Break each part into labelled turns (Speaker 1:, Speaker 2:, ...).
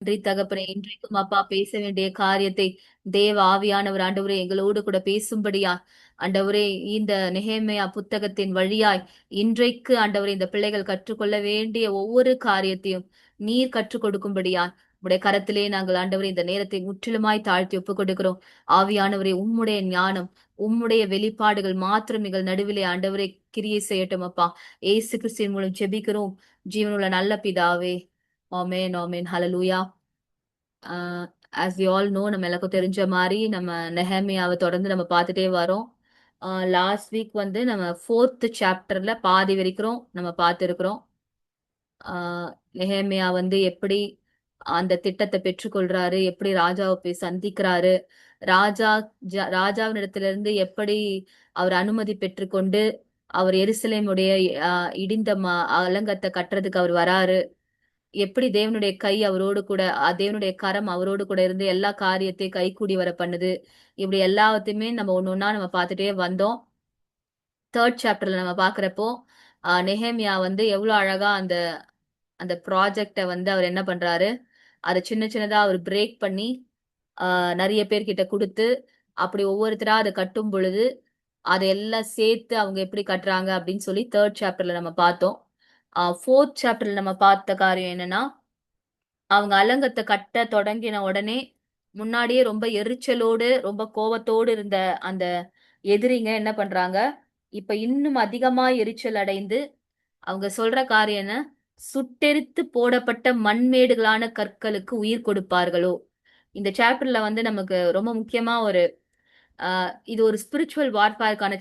Speaker 1: நன்றி தகப்பனே. இன்றைக்கும் அப்பா பேச வேண்டிய காரியத்தை தேவ ஆவியானவர் ஆண்டவரே எங்களோடு கூட பேசும்படியா ஆண்டவரே இந்த நெகேமியா புத்தகத்தின் வழியாய் இன்றைக்கு ஆண்டவரே இந்த பிள்ளைகள் கற்றுக்கொள்ள வேண்டிய ஒவ்வொரு காரியத்தையும் நீர் கற்றுக் கொடுக்கும்படியா உடைய கரத்திலே நாங்கள் ஆண்டவரே இந்த நேரத்தை முற்றிலுமாய் தாழ்த்தி ஒப்புக் கொடுக்கிறோம். ஆவியானவரே உம்முடைய ஞானம் உம்முடைய வெளிப்பாடுகள் மாத்திரம் எங்கள் நடுவிலே ஆண்டவரே கிரியை செய்யட்டும் அப்பா. ஏசு கிறிஸ்துவின் மூலம் ஜெபிக்கிறோம் ஜீவனுள்ள நல்ல பிதாவே. ஆமென் ஆமென் ஹalleluya. as we all know நம்ம எல்லாருக்கும் தெரிஞ்ச மாதிரி நம்ம நெஹேமியாவை தொடர்ந்து நம்ம பார்த்துட்டே வரோம். லாஸ்ட் வீக் வந்து நம்ம 4th சாப்டர்ல பாதி வரைக்கும் நம்ம பார்த்துருக்கிறோம். நெஹேமியா வந்து எப்படி அந்த திட்டத்தை பெற்றுக்கொள்றாரு, எப்படி ராஜாவை போய் சந்திக்கிறாரு, ராஜா ராஜாவினிடத்திலிருந்து எப்படி அவர் அனுமதி பெற்றுக்கொண்டு அவர் எருசலேமுடைய இடிந்த அலங்கத்தை கட்டுறதுக்கு அவர் வராரு, எப்படி தேவனுடைய கை அவரோடு கூட தேவனுடைய கரம் அவரோடு கூட இருந்து எல்லா காரியத்தையும் கைகூடி வர பண்ணுது. இப்படி எல்லாத்தையுமே நம்ம ஒண்ணு நம்ம பார்த்துட்டே வந்தோம். 3rd சாப்டர்ல நம்ம பாக்குறப்போ நெஹேமியா வந்து எவ்வளவு அழகா அந்த அந்த ப்ராஜெக்ட வந்து அவர் என்ன பண்றாரு, அதை சின்ன சின்னதா அவர் பிரேக் பண்ணி நிறைய பேர்கிட்ட கொடுத்து அப்படி ஒவ்வொருத்தரா அதை கட்டும் பொழுது அதையெல்லாம் சேர்த்து அவங்க எப்படி கட்டுறாங்க அப்படின்னு சொல்லி 3rd சாப்டர்ல நம்ம பார்த்தோம். 4th சாப்டர்ல நம்ம பார்த்த காரியம் என்னன்னா, அவங்க அலங்கத்தை கட்ட தொடங்கின உடனே முன்னாடியே ரொம்ப எரிச்சலோடு ரொம்ப கோவத்தோடு இருந்த அந்த எதிரிங்க என்ன பண்றாங்க, இப்ப இன்னும் அதிகமா எரிச்சல் அடைந்து அவங்க சொல்ற காரியம் என்ன, சுட்டெரித்து போடப்பட்ட மண்மேடுகளான கற்களுக்கு உயிர் கொடுப்பார்களோ. இந்த சாப்டர்ல வந்து நமக்கு ரொம்ப முக்கியமா ஒரு இது ஒரு ஸ்பிரிச்சுவல் வார்ஃபேருக்கான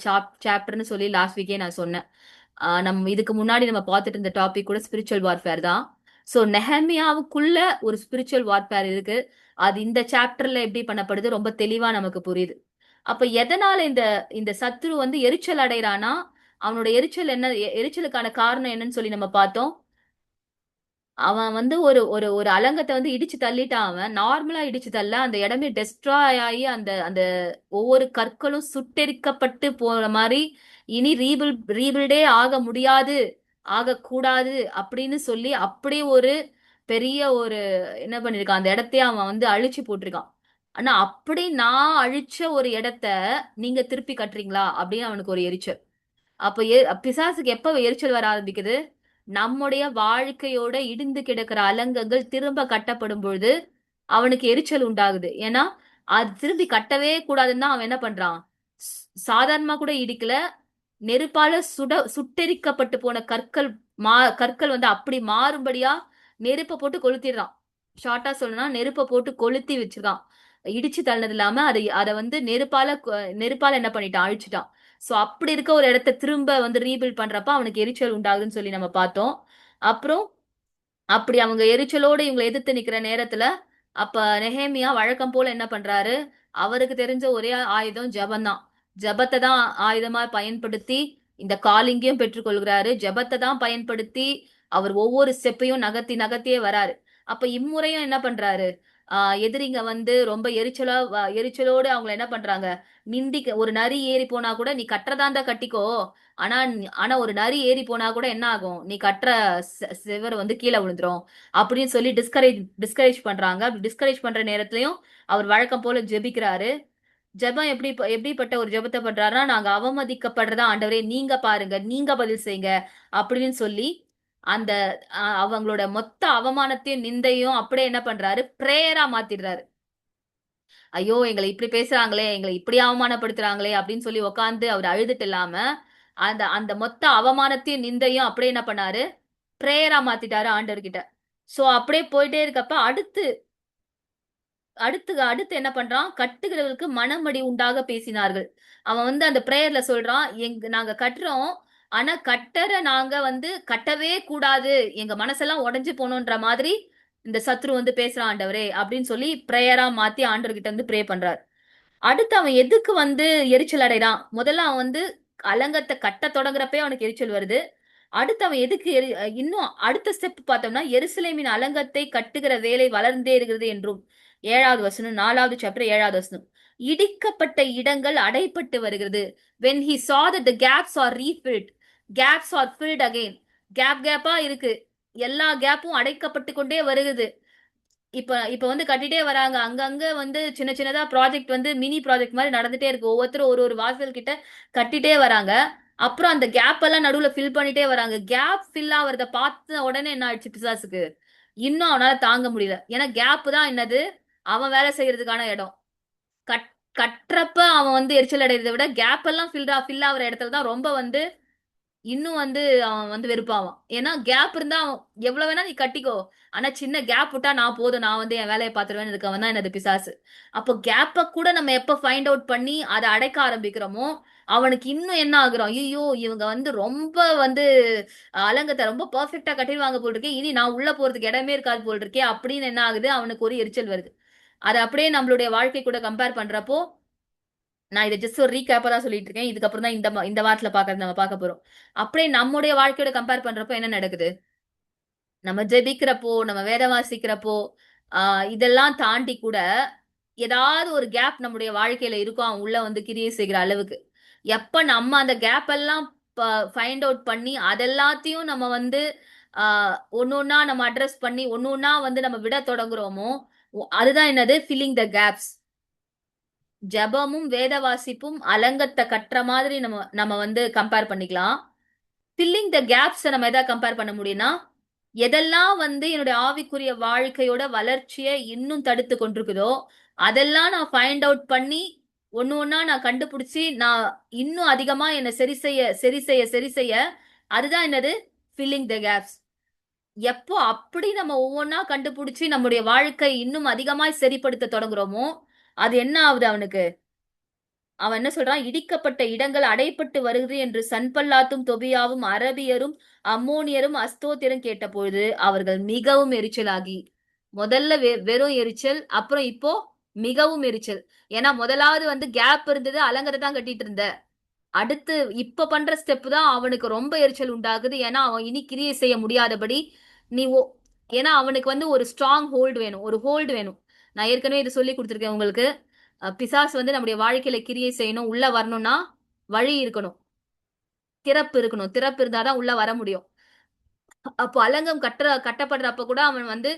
Speaker 1: சாப்டர்னு சொல்லி லாஸ்ட் வீக்கே நான் சொன்னேன். நம்ம இதுக்கு முன்னாடி நம்ம பார்த்துட்டு இருந்த டாபிக் கூட ஸ்பிரிச்சுவல் வார்ஃபேர் தான். ஸோ நெஹமியாவுக்குள்ள ஒரு ஸ்பிரிச்சுவல் வார்ஃபேர் இருக்கு. அது இந்த சாப்டர்ல எப்படி பண்ணப்படுது ரொம்ப தெளிவா நமக்கு புரியுது. அப்ப எதனால இந்த இந்த சத்ரு வந்து எரிச்சல் அடைறானா, அவனோட எரிச்சல் என்ன, எரிச்சலுக்கான காரணம் என்னன்னு சொல்லி நம்ம பார்த்தோம். அவன் வந்து ஒரு ஒரு ஒரு அலங்கத்தை வந்து இடிச்சு தள்ளிட்டான். அவன் நார்மலா இடிச்சு தள்ள அந்த இடமே டெஸ்ட்ராய் ஆகி அந்த அந்த ஒவ்வொரு கற்களும் சுட்டெரிக்கப்பட்டு போற மாதிரி இனி ரீபில்டே ஆக முடியாது, ஆகக்கூடாது அப்படின்னு சொல்லி அப்படியே ஒரு பெரிய ஒரு என்ன பண்ணிருக்கான், அந்த இடத்தையே அவன் வந்து அழிச்சு போட்டிருக்கான். ஆனா அப்படி நான் அழிச்ச ஒரு இடத்த நீங்க திருப்பி கட்டுறீங்களா அப்படின்னு அவனுக்கு ஒரு எரிச்சல். அப்ப பிசாசுக்கு எப்ப எரிச்சல் வர ஆரம்பிக்குது, நம்முடைய வாழ்க்கையோட இடிந்து கிடக்கிற அலங்கங்கள் திரும்ப கட்டப்படும் பொழுது அவனுக்கு எரிச்சல் உண்டாகுது. ஏன்னா அது திரும்பி கட்டவே கூடாதுன்னு தான் அவன் என்ன பண்றான், சாதாரணமா கூட இடிக்கல, நெருப்பால சுட்டெரிக்கப்பட்டு போன கற்கள் கற்கள் வந்து அப்படி மாறும்படியா நெருப்பை போட்டு கொளுத்திடுறான். ஷார்ட்டா சொல்லணும்னா நெருப்பை போட்டு கொளுத்தி வச்சிருக்கான். இடிச்சு தள்ளது இல்லாம அதை வந்து நெருப்பால என்ன பண்ணிட்டான், அழிச்சிட்டான். சோ அப்படி இருக்க ஒரு இடத்த திரும்ப வந்து ரீபில்ட் பண்றப்ப அவனுக்கு எரிச்சல் உண்டாகுதுன்னு சொல்லி நம்ம பார்த்தோம். அப்புறம் அப்படி அவங்க எரிச்சலோடு இவங்களை எதிர்த்து நிக்கிற நேரத்துல அப்ப நெஹேமியா வழக்கம் போல என்ன பண்றாரு, அவருக்கு தெரிஞ்ச ஒரே ஆயுதம் ஜபம்தான். ஜபத்தை தான் ஆயுதமா பயன்படுத்தி இந்த காலிங்கையும் பெற்றுக்கொள்கிறாரு. ஜபத்தை தான் பயன்படுத்தி அவர் ஒவ்வொரு ஸ்டெப்பையும் நகர்த்தி நகர்த்தியே வராரு. அப்ப இம்முறையும் என்ன பண்றாரு, எதிரிங்க வந்து ரொம்ப எரிச்சலோடு அவங்கள என்ன பண்றாங்க, ஒரு நரி ஏறி போனா கூட நீ கட்டுறதா இருந்தா கட்டிக்கோ, ஆனா ஆனா ஒரு நரி ஏறி போனா கூட என்ன ஆகும், நீ கட்டுற சிவர் வந்து கீழே விழுந்துரும் அப்படின்னு சொல்லி டிஸ்கரேஜ் பண்றாங்க. அப்படி டிஸ்கரேஜ் பண்ற நேரத்திலயும் அவர் வழக்கம் போல ஜெபிக்கிறாரு. ஜெபம் எப்படிப்பட்ட ஒரு ஜெபத்தை பண்றாருன்னா, நாங்க அவமதிக்கப்படுறதா ஆண்டவரே நீங்க பாருங்க, நீங்க பதில் செய்யுங்க அப்படின்னு சொல்லி அந்த அவங்களோட மொத்த அவமானத்தையும் நிந்தையும் அப்படியே என்ன பண்றாரு, பிரேயரா மாத்திடுறாரு. ஐயோ எங்களை இப்படி பேசுறாங்களே, எங்களை இப்படி அவமானப்படுத்துறாங்களே அப்படின்னு சொல்லி உக்காந்து அவர் அழுதுட்டு இல்லாம அந்த அந்த மொத்த அவமானத்தையும் நிந்தையும் அப்படியே என்ன பண்ணாரு, பிரேயரா மாத்திட்டாரு ஆண்டவர்கிட்ட. சோ அப்படியே போயிட்டே இருக்கப்ப அடுத்து அடுத்து அடுத்து என்ன பண்றான், கட்டுகிறவர்களுக்கு மனமடி உண்டாக பேசினார்கள். அவன் வந்து அந்த பிரேயர்ல சொல்றான், நாங்க கட்டுறோம், ஆனா கட்டற நாங்க வந்து கட்டவே கூடாது, எங்க மனசெல்லாம் உடைஞ்சு போனோன்ற மாதிரி இந்த சத்ரு வந்து பேசுறான் ஆண்டவரே அப்படின்னு சொல்லி பிரேயரா மாத்தி ஆண்டவர்கிட்ட வந்து ப்ரே பண்றாரு. அடுத்து அவன் எதுக்கு வந்து எரிச்சல் அடைறான், முதல்ல அவன் வந்து அலங்கத்தை கட்ட தொடங்குறப்பே அவனுக்கு எரிச்சல் வருது. அடுத்து அவன் எதுக்கு இன்னும் அடுத்த ஸ்டெப் பார்த்தோம்னா, எருசலேமின் அலங்கத்தை கட்டுகிற வேலை வளர்ந்தே இருக்கிறது என்றும் 7வது வசனம், 4வது சாப்டர் 7வது வசனம், இடிக்கப்பட்ட இடங்கள் அடைப்பட்டு வருகிறது. when he saw that the gaps are refilled, gaps are filled again, கேப்பா இருக்கு, எல்லா கேப்பும் அடைக்கப்பட்டு கொண்டே வருகிறது. இப்ப இப்ப வந்து கட்டிட்டே வராங்க. அங்கங்க வந்து சின்ன சின்னதா ப்ராஜெக்ட் வந்து மினி ப்ராஜெக்ட் மாதிரி நடந்துட்டே இருக்கு. ஒவ்வொருத்தரும் ஒரு ஒரு வாசல் கிட்ட கட்டிட்டே வராங்க. அப்புறம் அந்த கேப் எல்லாம் நடுவுல ஃபில் பண்ணிட்டே வராங்க. கேப் ஃபில் ஆவறத பார்த்த உடனே என்ன ஆயிடுச்சு பிசாசுக்கு? இன்னும் அவனால தாங்க முடியல. ஏன்னா கேப் தான் என்னது? அவன் வேலை செய்யறதுக்கான இடம். கட் கட்டுறப்ப அவன் வந்து எரிச்சல் அடைறத விட கேப் எல்லாம் ஃபில் ஆகுற இடத்துல தான் ரொம்ப வந்து இன்னும் வந்து அவன் வந்து வெறுப்பாவான். ஏன்னா கேப் இருந்தா அவன் எவ்வளவு வேணா நீ கட்டிக்கோ. ஆனா சின்ன கேப் விட்டா நான் போதும், நான் வந்து என் வேலையை பார்த்துருவேன்னு இருக்கவன் தான் எனது பிசாசு. அப்போ கேப்ப கூட நம்ம எப்ப ஃபைண்ட் அவுட் பண்ணி அதை அடைக்க ஆரம்பிக்கிறோமோ அவனுக்கு இன்னும் என்ன ஆகுறோம், ஐயோ இவங்க வந்து ரொம்ப வந்து அலங்கத்தை ரொம்ப பெர்ஃபெக்டா கட்டிடுவாங்க போல் இருக்கே, இனி நான் உள்ள போறதுக்கு இடமே இருக்காது போல் இருக்கே அப்படின்னு என்ன ஆகுது, அவனுக்கு ஒரு எரிச்சல் வருது. அதை அப்படியே நம்மளுடைய வாழ்க்கை கூட கம்பேர் பண்றப்போ, நான் இதை ஜஸ்ட் ஒரு ரீகேப்பா தான் சொல்லிட்டு இருக்கேன். இதுக்கப்புறம் தான் இந்த வாரத்துல பாக்குறது நம்ம பார்க்க போறோம். அப்படியே நம்முடைய வாழ்க்கையோட கம்பேர் பண்றப்போ என்ன நடக்குது? நம்ம ஜெபிக்கிறப்போ, நம்ம வேதம் வாசிக்கிறப்போ, இதெல்லாம் தாண்டி கூட ஏதாவது ஒரு கேப் நம்முடைய வாழ்க்கையில இருக்கும். அவன் உள்ள வந்து கிரியை செய்கிற அளவுக்கு. எப்ப நம்ம அந்த கேப் எல்லாம் ஃபைண்ட் அவுட் பண்ணி அதெல்லாத்தையும் நம்ம வந்து ஆ, ஒண்ணொன்னா நம்ம அட்ரஸ் பண்ணி ஒண்ணொன்னா வந்து நம்ம விட தொடங்குறோமோ, அதுதான் என்னது? Filling the gaps. ஜெபமும் வேத வாசிப்பும் அலங்கத்தை கட்டுற மாதிரி நம்ம நம்ம வந்து கம்பேர் பண்ணிக்கலாம். ஃபில்லிங் த கேப்ஸ் நம்ம எதா கம்பேர் பண்ண முடியும்னா, எதெல்லாம் வந்து என்னுடைய ஆவிக்குரிய வாழ்க்கையோட வளர்ச்சியை இன்னும் தடுத்து கொண்டிருக்குதோ அதெல்லாம் நான் ஃபைண்ட் அவுட் பண்ணி ஒண்ணு ஒண்ணா நான் கண்டுபிடிச்சு நான் இன்னும் அதிகமா என்ன சரி செய்ய அதுதான் என்னது? Filling the gaps. எப்போ அப்படி நம்ம ஒவ்வொன்னா கண்டுபிடிச்சு நம்முடைய வாழ்க்கை இன்னும் அதிகமாய் சரிப்படுத்த தொடங்குறோமோ அது என்ன ஆகுது அவனுக்கு? அவன் என்ன சொல்றான்? இடிக்கப்பட்ட இடங்கள் அடைப்பட்டு வருகிறது என்று சன்பல்லாத்தும் தொபியாவும் அரபியரும் அம்மோனியரும் அஸ்தோத்திரம் கேட்டபொழுது அவர்கள் மிகவும் எரிச்சலாகி, முதல்ல வெறும் எரிச்சல், அப்புறம் இப்போ மிகவும் எரிச்சல். ஏன்னா முதலாவது வந்து கேப் இருந்தது, அலங்கரை தான் கட்டிட்டு இருந்த. அடுத்து இப்ப பண்ற ஸ்டெப் தான் அவனுக்கு ரொம்ப எரிச்சல் உண்டாகுது. ஏன்னா அவன் இனி கிரியை செய்ய முடியாதபடி நீ ஏன்னா அவனுக்கு வந்து ஒரு ஸ்ட்ராங் ஹோல்டு வேணும், ஒரு ஹோல்டு வேணும். நான் ஏற்கனவே இது சொல்லி கொடுத்துருக்கேன் உங்களுக்கு. பிசாசு வந்து நம்முடைய வாழ்க்கையில கிரியை செய்யணும், உள்ள வரணும்னா வழி இருக்கணும், திறப்பு இருக்கணும். திறப்பு இருந்தாதான் உள்ள வர முடியும். அப்போ அலங்கம் கட்டப்படுறப்ப கூட அவன் வந்து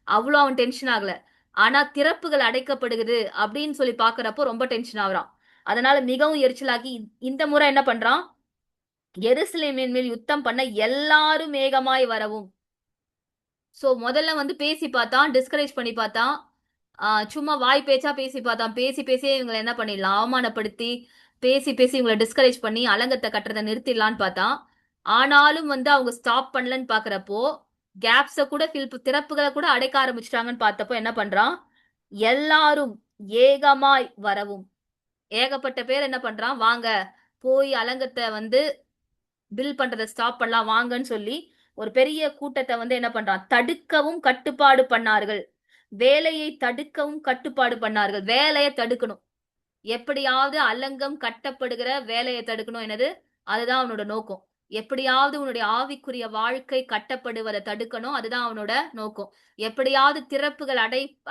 Speaker 1: அவ்வளோ அவன் டென்ஷன் ஆகல. ஆனா திறப்புகள் அடைக்கப்படுகிறது அப்படின்னு சொல்லி பாக்குறப்போ ரொம்ப டென்ஷன் ஆகுறான். அதனால மிகவும் எரிச்சலாகி இந்த முறை என்ன பண்றான்? எருசலேமின் மேல் யுத்தம் பண்ண எல்லாரும் மேகமாய் வரவும். சோ முதல்ல வந்து பேசி பார்த்தான், டிஸ்கரேஜ் பண்ணி பார்த்தான். சும்மா வாய் பேச்சா பேசி பார்த்தான். பேசி பேசியே இவங்களை என்ன பண்ணிடலாம், அவமானப்படுத்தி பேசி பேசி இவங்களை டிஸ்கரேஜ் பண்ணி அலங்கத்தை கட்டுறதை நிறுத்திடலான்னு பார்த்தான். ஆனாலும் வந்து அவங்க ஸ்டாப் பண்ணலன்னு பாக்குறப்போ, கேப்ஸ கூட திறப்புகளை கூட அடைக்க ஆரம்பிச்சிட்டாங்கன்னு பார்த்தப்போ என்ன பண்றான்? எல்லாரும் ஏகமாய் வரவும். ஏகப்பட்ட பேர் என்ன பண்றான்? வாங்க போய் அலங்கத்தை வந்து பில் பண்றதை ஸ்டாப் பண்ணலாம் வாங்கன்னு சொல்லி ஒரு பெரிய கூட்டத்தை வந்து என்ன பண்றான்? தடுக்கவும் கட்டுப்பாடு பண்ணார்கள். வேலையை தடுக்கவும் கட்டுப்பாடு பண்ணார்கள். வேலையை தடுக்கணும். எப்படியாவது அலங்கம் கட்டப்படுகிற வேலையை தடுக்கணும். என்னது? அதுதான் அவனோட நோக்கம். எப்படியாவது உன்னுடைய ஆவிக்குரிய வாழ்க்கை கட்டப்படுவதை தடுக்கணும். அதுதான் அவனோட நோக்கம். எப்படியாவது திறப்புகள்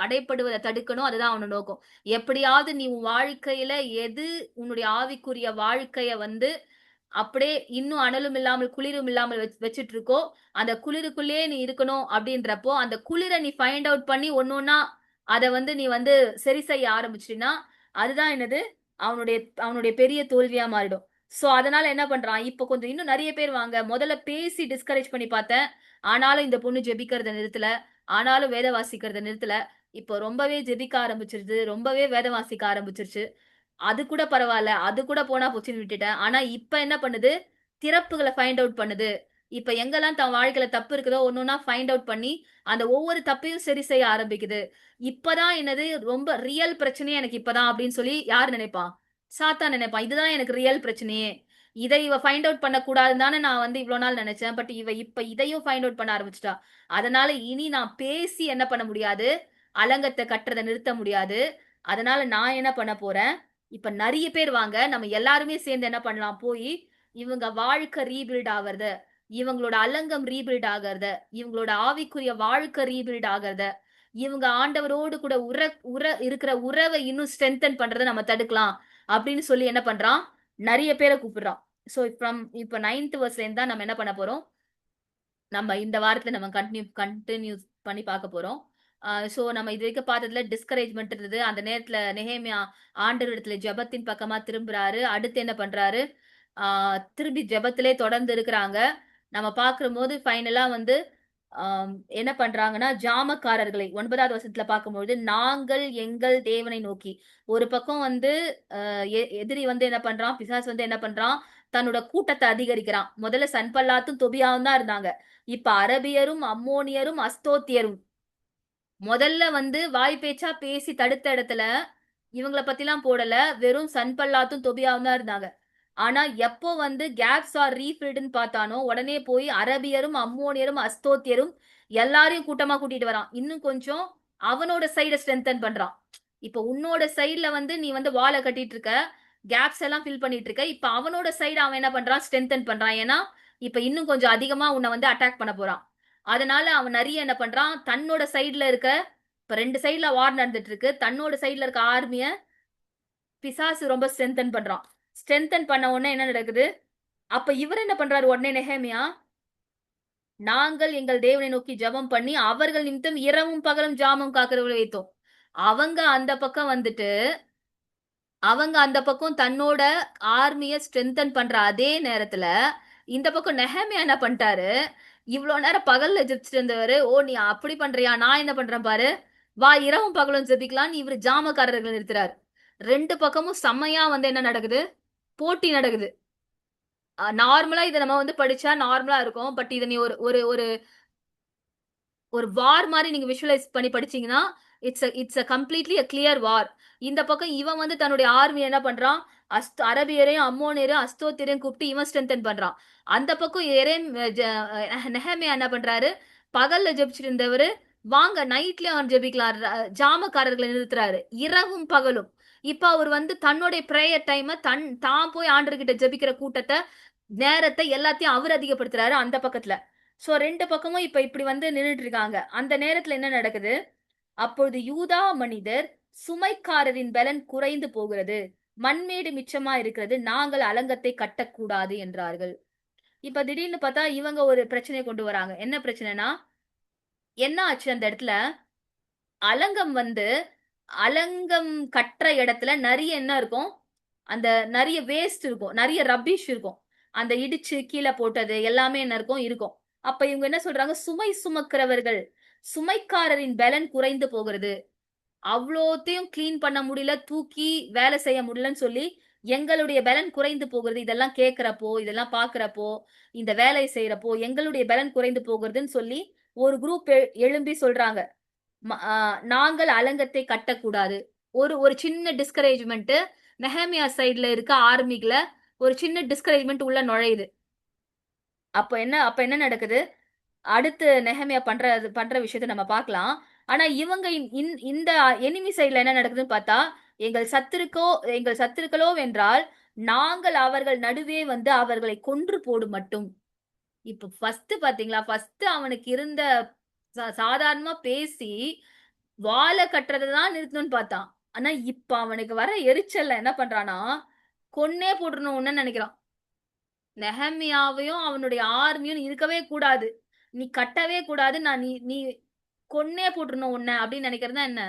Speaker 1: அடைப்படுவதை தடுக்கணும். அதுதான் அவனோட நோக்கம். எப்படியாவது நீ உன் வாழ்க்கையில எது உன்னுடைய ஆவிக்குரிய வாழ்க்கைய வந்து அப்படியே இன்னும் அனலும் இல்லாமல் குளிரும் இல்லாமல் வச்சிட்டு இருக்கோ, அந்த குளிருக்குள்ளேயே நீ இருக்கணும் அப்படின்றப்போ அந்த குளிரை நீ ஃபைண்ட் அவுட் பண்ணி ஒன்னொன்னா அதை வந்து நீ வந்து சரி செய்ய ஆரம்பிச்சிட்டீன்னா அதுதான் என்னது? அவனுடைய அவனுடைய பெரிய தோல்வியா மாறிடும். சோ அதனால என்ன பண்றான்? இப்ப கொஞ்சம் இன்னும் நிறைய பேர் வாங்க. முதல்ல பேசி டிஸ்கரேஜ் பண்ணி பார்த்தேன். ஆனாலும் இந்த பொண்ணு ஜெபிக்கிறத நிறுத்தல. ஆனாலும் வேத வாசிக்கிறத நிறுத்தல. இப்போ ரொம்பவே ஜெபிக்க ஆரம்பிச்சிருச்சு. ரொம்பவே வேதம் வாசிக்க ஆரம்பிச்சிருச்சு. அது கூட பரவால்ல. அது கூட போனா போச்சுன்னு விட்டுட்டேன். ஆனா இப்ப என்ன பண்ணுது? திறப்புகள ஃபைண்ட் அவுட் பண்ணுது. இப்ப எங்கெல்லாம் தன் வாழ்க்கையில தப்பு இருக்குதோ ஒண்ணொன்னா ஃபைண்ட் அவுட் பண்ணி, அந்த ஒவ்வொரு தப்பையும் சரி செய்ய ஆரம்பிக்குது. இப்பதான் என்னது ரொம்ப ரியல் பிரச்சனையே எனக்கு இப்பதான் அப்படின்னு சொல்லி யார் நினைப்பான்? சாத்தான் நினைப்பான். இதுதான் எனக்கு ரியல் பிரச்சனையே. இதை இவ ஃபைண்ட் அவுட் பண்ணக்கூடாதுன்னு தானே நான் வந்து இவ்வளோ நாள் நினைச்சேன். பட் இவ இப்ப இதையும் ஃபைண்ட் அவுட் பண்ண ஆரம்பிச்சுட்டா. அதனால இனி நான் பேசி என்ன பண்ண முடியாது? அலங்கத்த கட்டுறத நிறுத்த முடியாது. அதனால நான் என்ன பண்ண போறேன்? இப்ப நெறைய பேர் வாங்க. நம்ம எல்லாருமே சேர்ந்து என்ன பண்ணலாம்? போயி இவங்க வாழ்க்கை ரீபில்ட் ஆவறத, இவங்களோட அலங்கம் ரீபில்ட் ஆகறத, இவங்களோட ஆவிக்குரிய வாழ்க்கை ரீபில்ட் ஆகறத, இவங்க ஆண்டவரோடு கூட உற இருக்கிற உறவை இன்னும் ஸ்ட்ரென்தன் பண்றத நம்ம தடுக்கலாம். அப்படின்னு சொல்லி என்ன பண்றான்? நெறைய பேர கூப்பிடுறான். சோ இப்ப 9th வெர்ஸ்ல இருந்து தான் நம்ம என்ன பண்ண போறோம்? நம்ம இந்த வாரத்துல நம்ம கன்டினியூ பண்ணி பார்க்க போறோம். சோ நம்ம இது வரைக்கும் பார்த்ததுல டிஸ்கரேஜ்மென்ட் இருந்தது. அந்த நேரத்துல நெகேமியா ஆண்டவரிடத்துல ஜெபத்தின் பக்கமா திரும்புறாரு. அடுத்து என்ன பண்றாரு? ஆ திரும்பி ஜெபத்திலே தொடர்ந்து இருக்கிறாங்க. நம்ம பார்க்கும்போது ஃபைனலா வந்து என்ன பண்றாங்கன்னா, ஜாமக்காரர்களை 9வது வசனத்துல பார்க்கும்பொழுது, நாங்கள் எங்கள் தேவனை நோக்கி ஒரு பக்கம் வந்து எதிரி வந்து என்ன பண்றான்? பிசாசு வந்து என்ன பண்றான்? தன்னோட கூட்டத்த அதிகரிக்கிறான். முதல்ல சன்பல்லாத்தும், தொபியாவும் தான் இருந்தாங்க. இப்ப அரபியரும், அம்மோனியரும், அஸ்தோத்தியரும் முதல்ல வந்து வாய் பேச்சா பேசி தடுத்த இடத்துல இவங்கள பத்திலாம் போடல. வெறும் சன்பல்லாத்தும், தொபியாவும் தான் இருந்தாங்க. ஆனா எப்போ வந்து கேப்ஸ் ஆர் ரீஃபில்டுன்னு பார்த்தானோ, உடனே போய் அரபியரும், அம்மோனியரும், அஸ்தோத்தியரும் எல்லாரையும் கூட்டமா கூட்டிட்டு வரான். இன்னும் கொஞ்சம் அவனோட சைட ஸ்ட்ரெங்தன் பண்றான். இப்ப உன்னோட சைடுல வந்து நீ வந்து வால கட்டிட்டு இருக்க. கேப்ஸ் எல்லாம் ஃபில் பண்ணிட்டு இருக்க. இப்ப அவனோட சைடு அவன் என்ன பண்றான்? ஸ்ட்ரெங்தன் பண்றான். ஏன்னா, இப்ப இன்னும் கொஞ்சம் அதிகமா உன்ன வந்து அட்டாக் பண்ண போறான். அதனால அவன் நெறைய என்ன பண்றான்? தன்னோட சைடுல இருக்க இப்ப 2 சைடுல வார் நடந்துட்டு இருக்கு. தன்னோட சைடுல இருக்க ஆர்மிய பிசாசு ரொம்ப ஸ்ட்ரென்தன் பண்றான். ஸ்ட்ரென்தன் பண்ண உடனே என்ன நடக்குது? அப்ப இவர் என்ன பண்றாரு உடனே நெகேமியா? நாங்கள் எங்கள் தேவனை நோக்கி ஜெபம் பண்ணி அவர்கள் நிமித்தம் இரவும் பகலும் ஜாமம் காக்கிறவர்களை வைத்தோம். அவங்க அந்த பக்கம் வந்துட்டு அவங்க அந்த பக்கம் தன்னோட ஆர்மிய ஸ்ட்ரென்தன் பண்ற அதே நேரத்துல இந்த பக்கம் நெஹேமியா என்ன பண்ணிட்டாரு? இவ்ளோ நேரம் பகல்ல ஜெபிச்சுட்டு இருந்தவரு, ஓ நீ அப்படி பண்றியா? நான் என்ன பண்றேன் பாரு. வா இரவும் பகலும் ஜெபிக்கலாம்னு இவரு ஜாமக்காரர்கள் நிறுத்துறாரு. 2 பக்கமும் செம்மையா வந்து என்ன நடக்குது? போட்டி நடக்குது. நார்மலா இத நம்ம வந்து படிச்சா நார்மலா இருக்கும். பட் இத நீ ஒரு ஒரு ஒரு ஒரு வார் மாரி நீங்க விஷுவலைஸ் பண்ணி படிச்சீங்கன்னா, இட்ஸ் கம்ப்ளீட்லி கிளியர் வார். இந்த பக்கம் இவன் வந்து தன்னுடைய ஆர்மி என்ன பண்றான்? அரபியரையும், அம்மோனியரையும், அஸ்தோத்தியரையும் கூப்பிட்டு இவன் ஸ்ட்ரென்தன் பண்றான். அந்த பக்கம் நெஹெமியா என்ன பண்றாரு? பகல்ல ஜெபிச்சுட்டு இருந்தவரு, வாங்க நைட்லயும் அவன் ஜெபிக்கலாம். ஜாமக்காரர்களை நிறுத்துறாரு. இரவும் பகலும். இப்ப அவர் வந்து தன்னுடைய பிரேயர் டைம தான் போய் ஆண்டவர்கிட்ட ஜெபிக்கிற கூட்டத்த, நேரத்த எல்லாத்தையும் அவர் அதிகப்படுத்துறாரு அந்த பக்கத்துல. சோ 2 பக்கமும் இப்ப இப்படி வந்து நின்னுட்டு இருக்காங்க. அந்த நேரத்துல என்ன நடக்குது? அப்பொழுது யூதா மனிதர் சுமைக்காரரின் பலன் குறைந்து போகிறது. மண்மேடு மிச்சமா இருக்கிறது. நாங்கள் அலங்கத்தை கட்டக்கூடாது என்றார்கள். இப்ப திடீர்னு பார்த்தா இவங்க ஒரு பிரச்சனைய கொண்டு வராங்க. என்ன பிரச்சனைனா, என்ன ஆச்சு அந்த இடத்துல? அலங்கம் வந்து அலங்கம் கட்டுற இடத்துல நெறைய என்ன இருக்கும்? அந்த நெறைய வேஸ்ட் இருக்கும். நெறைய ரப்பிஷ் இருக்கும். அந்த இடிச்சு கீழ போட்டது எல்லாமே என்ன இருக்கும்? இருக்கும். அப்ப இவங்க என்ன சொல்றாங்க? சுமை சுமக்கிறவர்கள், சுமைக்காரரின் பலன் குறைந்து போகிறது. அவ்ளோத்தையும் கிளீன் பண்ண முடியல, தூக்கி வேலை செய்ய முடியலன்னு சொல்லி, எங்களுடைய பலன் குறைந்து போகிறது. இதெல்லாம் கேட்கிறப்போ, இதெல்லாம் பார்க்கிறப்போ, இந்த வேலை செய்றப்போ, எங்களுடைய பலன் குறைந்து போகிறதுன்னு சொல்லி, ஒரு குரூப் எழும்பி சொல்றாங்க. ம அ நாங்கள் அலங்கத்தை கட்டக்கூடாது. ஒரு ஒரு சின்ன டிஸ்கரேஜ்மென்ட் நெஹேமியா சைடுல இருக்க ஆர்மிக்குல ஒரு சின்ன டிஸ்கரேஜ்மென்ட் உள்ள நுழையுது. அப்ப என்ன நடக்குது? அடுத்து நெஹேமியா பண்ற விஷயத்த நம்ம பார்க்கலாம். ஆனா இவங்க இந்த எனிமி சைடுல என்ன நடக்குதுன்னு பார்த்தா, எங்கள் சத்துருக்களோ வென்றால், நாங்கள் அவர்கள் நடுவே வந்து அவர்களை கொன்று போடும் மட்டும். இப்ப ஃபர்ஸ்ட் பாத்தீங்களா? ஃபர்ஸ்ட் அவனுக்கு இருந்த சாதாரணமா பேசி வால கட்டுறத தான் நிறுத்தணும்னு பார்த்தான். ஆனா இப்ப அவனுக்கு வர எரிச்சல்ல என்ன பண்றான்னா, கொன்னே போட்டுறணும்னு நெனைக்கிறான். நெஹெமியாவையும் அவனுடைய ஆர்மியும் இருக்கவே கூடாது. நீ கட்டவே கூடாது. நான் நீ நீ கொன்னே போட்டுறணும் உன்ன அப்படின்னு நினைக்கிறது தான் என்ன?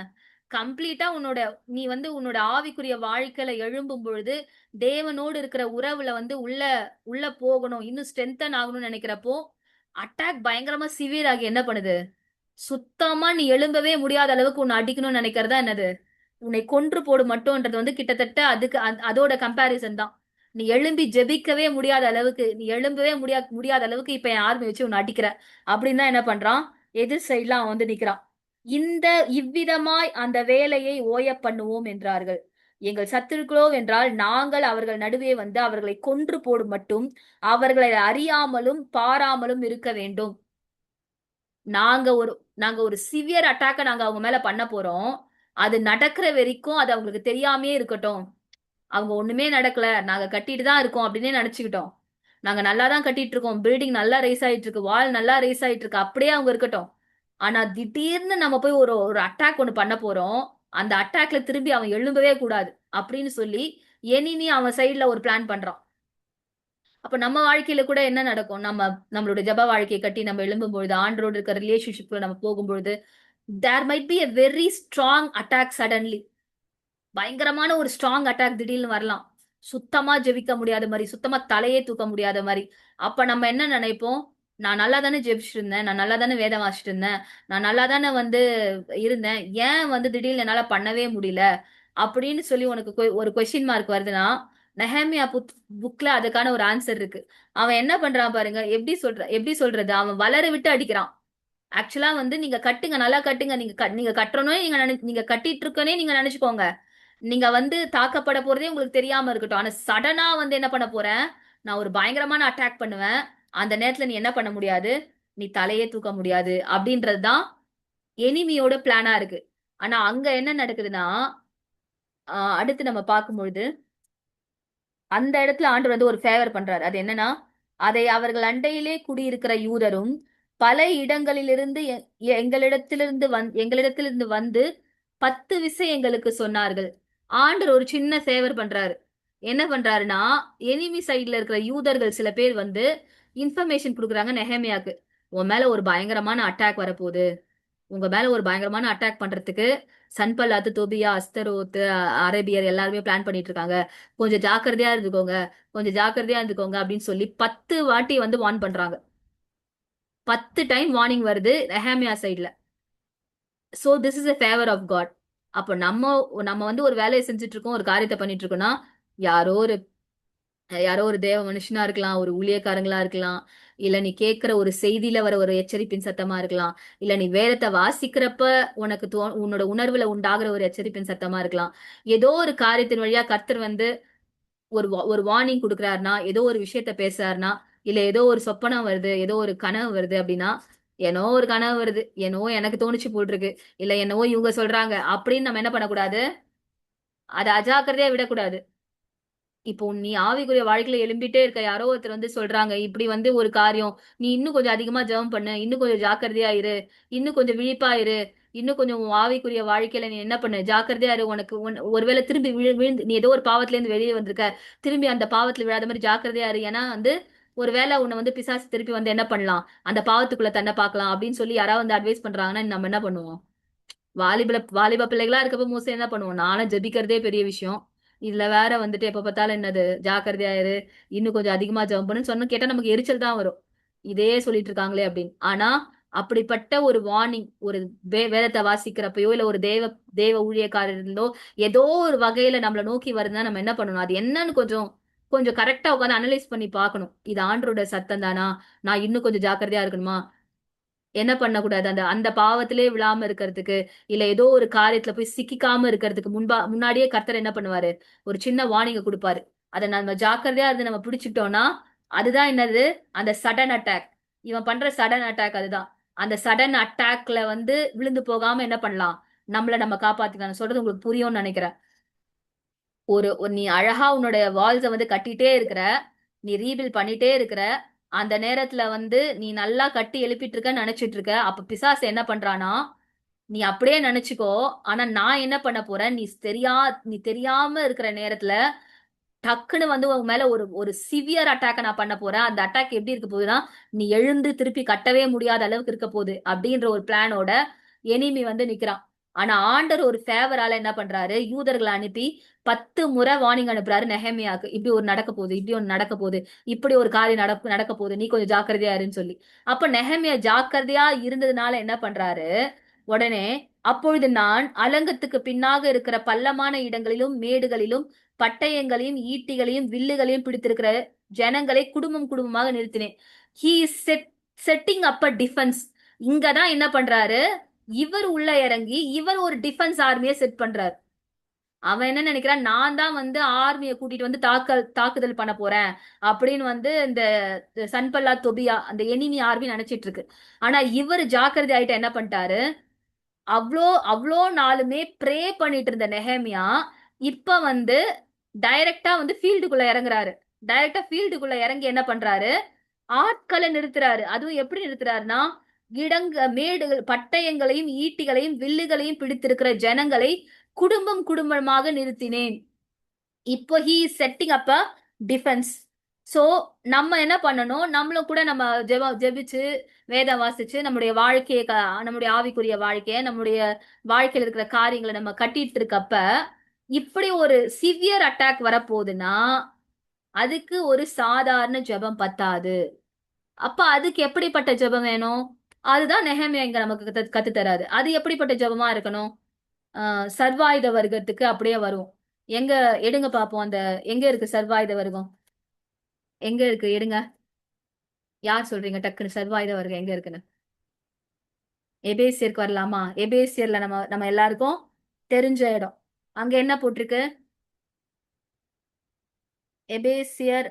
Speaker 1: கம்ப்ளீட்டா நீ வந்து உன்னோட ஆவிக்குரிய வாழ்க்கையில எழும்பும் பொழுது, தேவனோடு இருக்கிற உறவுல வந்து உள்ள உள்ள போகணும். இன்னும் ஸ்ட்ரெங்தன் ஆகணும்னு நினைக்கிறப்போ, அட்டாக் பயங்கரமா சிவியர் ஆகி என்ன பண்ணுது? சுத்தமா நீ எழும்பவே முடியாத அளவுக்கு உன்ன அடிக்கணும்னு நினைக்கிறது தான் என்னது? உன்னை கொன்று போடு மட்டும்ன்றது வந்து கிட்டத்தட்ட அதுக்கு அதோட கம்பேரிசன் தான். நீ எழும்பி ஜெபிக்கவே முடியாத அளவுக்கு, நீ எழும்பவே முடியாத அளவுக்கு இப்ப என் ஆர்மி வச்சு உன்ன அடிக்கிறேன். அப்படின்னு தான் என்ன பண்றான்? எதிர் சைடுல அவன் வந்து நிக்கிறான். இந்த இவ்விதமாய் அந்த வேலையை ஓயப் பண்ணுவோம் என்றார்கள். எங்கள் சத்துருக்களோ வென்றால் நாங்கள் அவர்கள் நடுவே வந்து அவர்களை கொன்று போடும் மட்டும் அவர்களை அறியாமலும் பாராமலும் இருக்க வேண்டும். நாங்க ஒரு நாங்க ஒரு சிவியர் அட்டாக்க நாங்க அவங்க மேல பண்ண போறோம். அது நடக்கிற வரைக்கும் அது அவங்களுக்கு தெரியாமயே இருக்கட்டும். அவங்க ஒண்ணுமே நடக்கல. நாங்க கட்டிட்டு தான் இருக்கோம் அப்டின்னே நெனச்சுக்கிட்டோம். நாங்க நல்லா தான் கட்டிட்டு இருக்கோம். பில்டிங் நல்லா ரைஸ் ஆயிட்டு இருக்கு. வால் நல்லா ரைஸ் ஆயிட்டு இருக்கு. அப்படியே அவங்க இருக்கட்டும். ஆனா திடீர்னு நம்ம போய் ஒரு ஒரு அட்டாக் ஒண்ணு பண்ண போறோம். அந்த அட்டாக்ல திரும்பி அவன் எழும்பவே கூடாது. அப்படின்னு சொல்லி எனிமி அவன் சைடுல ஒரு பிளான் பண்றான். அப்ப நம்ம வாழ்க்கையில கூட என்ன நடக்கும்? நம்மளோட ஜெப வாழ்க்கைய கட்டி நம்ம எழும்பும்பொழுது, ஆண்டவரோடு இருக்க ரிலேஷன்ஷிப்ல நம்ம போகும்பொழுது, there might be a very strong attack suddenly. பயங்கரமான ஒரு ஸ்ட்ராங் அட்டாக் திடீர்னு வரலாம். சுத்தமா ஜெபிக்க முடியாத மாதிரி, சுத்தமா தலையே தூக்க முடியாத மாதிரி. அப்ப நம்ம என்ன நினைப்போம்? நான் நல்லா தானே ஜெபிச்சுட்டு இருந்தேன், நான் நல்லா தானே வேதம் வாசிச்சுட்டு இருந்தேன், நான் நல்லா தானே வந்து இருந்தேன், ஏன் வந்து திடீர்னு என்னால பண்ணவே முடியல அப்படின்னு சொல்லி உனக்கு ஒரு கொஸ்டின் மார்க் வருதுன்னா, நெஹேமியா புக்ல அதுக்கான ஒரு ஆன்சர் இருக்கு. அவன் என்ன பண்றான் பாருங்க, எப்படி சொல்றது, அவன் வளர விட்டு அடிக்கிறான். ஆக்சுவலா வந்து நீங்க கட்டுங்க, நல்லா கட்டுங்க, நீங்க கட்டுறனே, நீங்க கட்டிட்டு இருக்கனே நீங்க நினைச்சுக்கோங்க. நீங்க வந்து தாக்கப்பட போறதே உங்களுக்கு தெரியாம இருக்கட்டும். ஆனா சடனா வந்து என்ன பண்ண போறேன், நான் ஒரு பயங்கரமான அட்டாக் பண்ணுவேன். அந்த நேரத்துல நீ என்ன பண்ண முடியாது, நீ தலையே தூக்க முடியாது அப்படின்றதுதான் எனிமியோட பிளானா இருக்கு. ஆனா அங்க என்ன நடக்குதுன்னா, அடுத்து நம்ம பார்க்கும்பொழுது அந்த இடத்துல ஆண்டவர் வந்து ஒரு ஃபேவர் பண்றாரு. அது என்னன்னா, அதை அவர்கள் அண்டையிலே குடியிருக்கிற யூதரும் பல இடங்களிலிருந்து எங்களிடத்திலிருந்து வந்து 10 விசை எங்களுக்கு சொன்னார்கள். ஆண்டவர் ஒரு சின்ன ஃபேவர் பண்றாரு. என்ன பண்றாருன்னா, எனிமி சைடுல இருக்கிற யூதர்கள் சில பேர் வந்து இன்ஃபர்மேஷன் கொடுக்குறாங்க நெஹேமியாக்கு. உன் மேல ஒரு பயங்கரமான அட்டாக் வரப்போகுது, உங்க மேல ஒரு பயங்கரமான அட்டாக் பண்றதுக்கு சன்பல்லாத்து, தொபியா, அஸ்தரோத்து, அரேபியர் எல்லாருமே பிளான் பண்ணிட்டு இருக்காங்க. கொஞ்சம் ஜாக்கிரதையா இருந்துக்கோங்க, கொஞ்சம் ஜாக்கிரதையா இருந்துக்கோங்க அப்படின்னு சொல்லி 10 வாட்டி வந்து வார்ன் பண்றாங்க. 10 டைம் வார்னிங் வருது நெஹேமியா சைட்ல. So this is a favour of God. அப்ப நம்ம நம்ம வந்து ஒரு வேலையை செஞ்சுட்டு இருக்கோம், ஒரு காரியத்தை பண்ணிட்டு இருக்கோம்னா, யாரோ ஒரு யாரோ ஒரு தேவ மனுஷனா இருக்கலாம், ஒரு ஊழியக்காரங்களா இருக்கலாம், இல்ல நீ கேட்கிற ஒரு செய்தியில வர ஒரு எச்சரிப்பின் சத்தமா இருக்கலாம், இல்ல நீ வேதத்தை வாசிக்கிறப்ப உனக்கு உன்னோட உணர்வுல உண்டாகிற ஒரு எச்சரிப்பின் சத்தமா இருக்கலாம். ஏதோ ஒரு காரியத்தின் வழியா கர்த்தர் வந்து ஒரு வார்னிங் கொடுக்குறாருன்னா, ஏதோ ஒரு விஷயத்த பேசுறாருன்னா, இல்ல ஏதோ ஒரு சொப்பனம் வருது, ஏதோ ஒரு கனவு வருது அப்படின்னா, என்னோ ஒரு கனவு வருது, என்னவோ எனக்கு தோணுச்சு போட்டிருக்கு, இல்ல என்னவோ இவங்க சொல்றாங்க அப்படின்னு நம்ம என்ன பண்ணக்கூடாது, அதை அஜாக்கிரதையா விடக்கூடாது. இப்போ நீ ஆவிக்குரிய வாழ்க்கையில எழும்பிட்டே இருக்க, யாரோ ஒருத்தர் வந்து சொல்றாங்க இப்படி வந்து ஒரு காரியம், நீ இன்னும் கொஞ்சம் அதிகமா ஜெபம் பண்ணு, இன்னும் கொஞ்சம் ஜாக்கிரதையா இரு, இன்னும் கொஞ்சம் விழிப்பா இரு, இன்னும் கொஞ்சம் உன் ஆவிக்குரிய வாழ்க்கையில நீ என்ன பண்ணு, ஜாக்கிரதையா இரு, உனக்கு ஒருவேளை திரும்பி விழுந்து நீ ஏதோ ஒரு பாவத்துல இருந்து வெளியே வந்திருக்க, திரும்பி அந்த பாவத்துல விழாத மாதிரி ஜாக்கிரதையா இரு. ஏன்னா வந்து ஒருவேளை உன்னை வந்து பிசாசு திருப்பி வந்து என்ன பண்ணலாம், அந்த பாவத்துக்குள்ள தன்னை பார்க்கலாம் அப்படின்னு சொல்லி யாராவது வந்து அட்வைஸ் பண்றாங்கன்னா நம்ம என்ன பண்ணுவோம்? வாலிப பிள்ளைகளா இருக்கப்ப மோஸ்ட்லி என்ன பண்ணுவோம், நானும் ஜெபிக்கிறதே பெரிய விஷயம், இதுல வேற வந்துட்டு எப்ப பார்த்தாலும் என்னது ஜாக்கிரதையாயிரு, இன்னும் கொஞ்சம் அதிகமா ஜெபம் பண்ணுன்னு சொன்ன கேட்டா நமக்கு எரிச்சல் தான் வரும். இதே சொல்லிட்டு இருக்காங்களே அப்படின்னு. ஆனா அப்படிப்பட்ட ஒரு வார்னிங், ஒரு வேதத்தை வாசிக்கிறப்பயோ இல்ல ஒரு தேவ ஊழியக்காரர்களோ ஏதோ ஒரு வகையில நம்மளை நோக்கி வருதுன்னா நம்ம என்ன பண்ணணும், அது என்னன்னு கொஞ்சம் கொஞ்சம் கரெக்டா உட்காந்து அனலைஸ் பண்ணி பார்க்கணும். இது ஆண்டரோட சத்தம் தானா, நான் இன்னும் கொஞ்சம் ஜாக்கிரதையா இருக்கணுமா, என்ன பண்ணக்கூடாது, அந்த அந்த பாவத்திலே விழாம இருக்கிறதுக்கு, இல்ல ஏதோ ஒரு காரியத்துல போய் சிக்கிக்காம இருக்கிறதுக்கு முன்னாடியே கர்த்தர் என்ன பண்ணுவாரு, ஒரு சின்ன வார்னிங்க கொடுப்பாரு. அதை நம்ம ஜாக்கிரதையா இருந்து நம்ம பிடிச்சிட்டோம்னா, அதுதான் என்னது, அந்த சடன் அட்டாக். இவன் பண்ற சடன் அட்டாக் அதுதான். அந்த சடன் அட்டாக்ல வந்து விழுந்து போகாம என்ன பண்ணலாம், நம்ம காப்பாத்திக்கலாம். நான் சொல்றது உங்களுக்கு புரியும்னு நினைக்கிறேன். நீ அழகா உன்னோட வால்ஸ வந்து கட்டிட்டே இருக்கிற, நீ ரீபில் பண்ணிட்டே இருக்கிற, அந்த நேரத்துல வந்து நீ நல்லா கட்டி எழுப்பிட்டு இருக்கன்னு நினைச்சிட்டு இருக்க. அப்ப பிசாசு என்ன பண்றானா, நீ அப்படியே நினைச்சுக்கோ, ஆனா நான் என்ன பண்ண போறேன், நீ தெரியாம இருக்கிற நேரத்துல டக்குன்னு வந்து உன் மேல ஒரு ஒரு சிவியர் அட்டாக்க நான் பண்ண போறேன். அந்த அட்டாக் எப்படி இருக்க போகுதுன்னா, நீ எழுந்து திருப்பி கட்டவே முடியாத அளவுக்கு இருக்க போகுது அப்படின்ற ஒரு பிளானோட எனிமி வந்து நிக்கிறான். ஆனா ஆண்டர் ஒரு ஃபேவரால என்ன பண்றாரு, யூதர்களை அனுப்பி 10 முறை வார்னிங் அனுப்புறாரு நெஹேமியாக்கு. இப்படி ஒரு நடக்க போகுது, இப்படி ஒன்று நடக்க போகுது, இப்படி ஒரு காரியம் நடக்க போகுது, நீ கொஞ்சம் ஜாக்கிரதையா இருன்னு சொல்லி. அப்ப நெஹேமியா ஜாக்கிரதையா இருந்ததுனால என்ன பண்றாரு, உடனே அப்பொழுது நான் அலங்கத்துக்கு பின்னாக இருக்கிற பள்ளமான இடங்களிலும் மேடுகளிலும் பட்டயங்களையும் ஈட்டிகளையும் வில்லுகளையும் பிடித்திருக்கிற ஜனங்களை குடும்பம் குடும்பமாக நிறுத்தினேன். He setting up a defence. இங்கதான் என்ன பண்றாரு, இவர் உள்ள இறங்கி இவர் ஒரு டிஃபென்ஸ் ஆர்மியை செட் பண்றாரு. அவன் என்ன நினைக்கிறான், நான் தான் வந்து ஆர்மியை கூட்டிட்டு வந்து தாக்குதல் பண்ண போறேன் அப்படின்னு வந்து இந்த சன்பல்லா தொபியா அந்த எனிமி ஆர்மி நினைச்சிட்டு இருக்கு. ஆனா இவர் ஜாக்கிரதை ஆயிட்ட என்ன பண்ணிட்டாரு, அவ்வளோ அவ்வளோ நாளுமே ப்ரே பண்ணிட்டு இருந்த நெஹேமியா இப்ப வந்து டைரக்டா வந்து ஃபீல்டுக்குள்ள இறங்குறாரு. டைரக்டா ஃபீல்டுக்குள்ள இறங்கி என்ன பண்றாரு, ஆட்களை நிறுத்துறாரு. அதுவும் எப்படி நிறுத்துறாருன்னா, மேடுகள் பட்டயங்களையும் ஈட்டிகளையும் வில்லுகளையும் பிடித்திருக்கிற ஜனங்களை குடும்பம் குடும்பமாக நிறுத்தினேன். இப்போ he is setting up a defence. So நம்ம என்ன பண்ணணும், நம்மளும் கூட நம்ம ஜெபிச்சு வேதம் வாசிச்சு நம்முடைய வாழ்க்கையை நம்முடைய ஆவிக்குரிய வாழ்க்கைய நம்முடைய வாழ்க்கையில இருக்கிற காரியங்களை நம்ம கட்டிட்டு இருக்கப்ப இப்படி ஒரு சிவியர் அட்டாக் வரப்போகுதுன்னா அதுக்கு ஒரு சாதாரண ஜெபம் பத்தாது. அப்ப அதுக்கு எப்படிப்பட்ட ஜெபம் வேணும்? அதுதான் நெகேமியா இங்க நமக்கு கத்து தராது. அது எப்படிப்பட்ட ஜெபமா இருக்கணும்? சர்வாயுத வர்க்கத்துக்கு அப்படியே வரும். எங்க எடுங்க பாப்போம். அந்த எங்க இருக்கு சர்வாயுத வர்க்கம்? எங்க இருக்கு எடுங்க. யார் சொல்றீங்க டக்குன்னு சர்வாயுத வர்க்கம் எங்க இருக்குன்னு? எபேசியருக்கு வரலாமா? எபேசியர்ல நம்ம நம்ம எல்லாருக்கும் தெரிஞ்ச இடம். அங்க என்ன போட்டிருக்கு? எபேசியர்.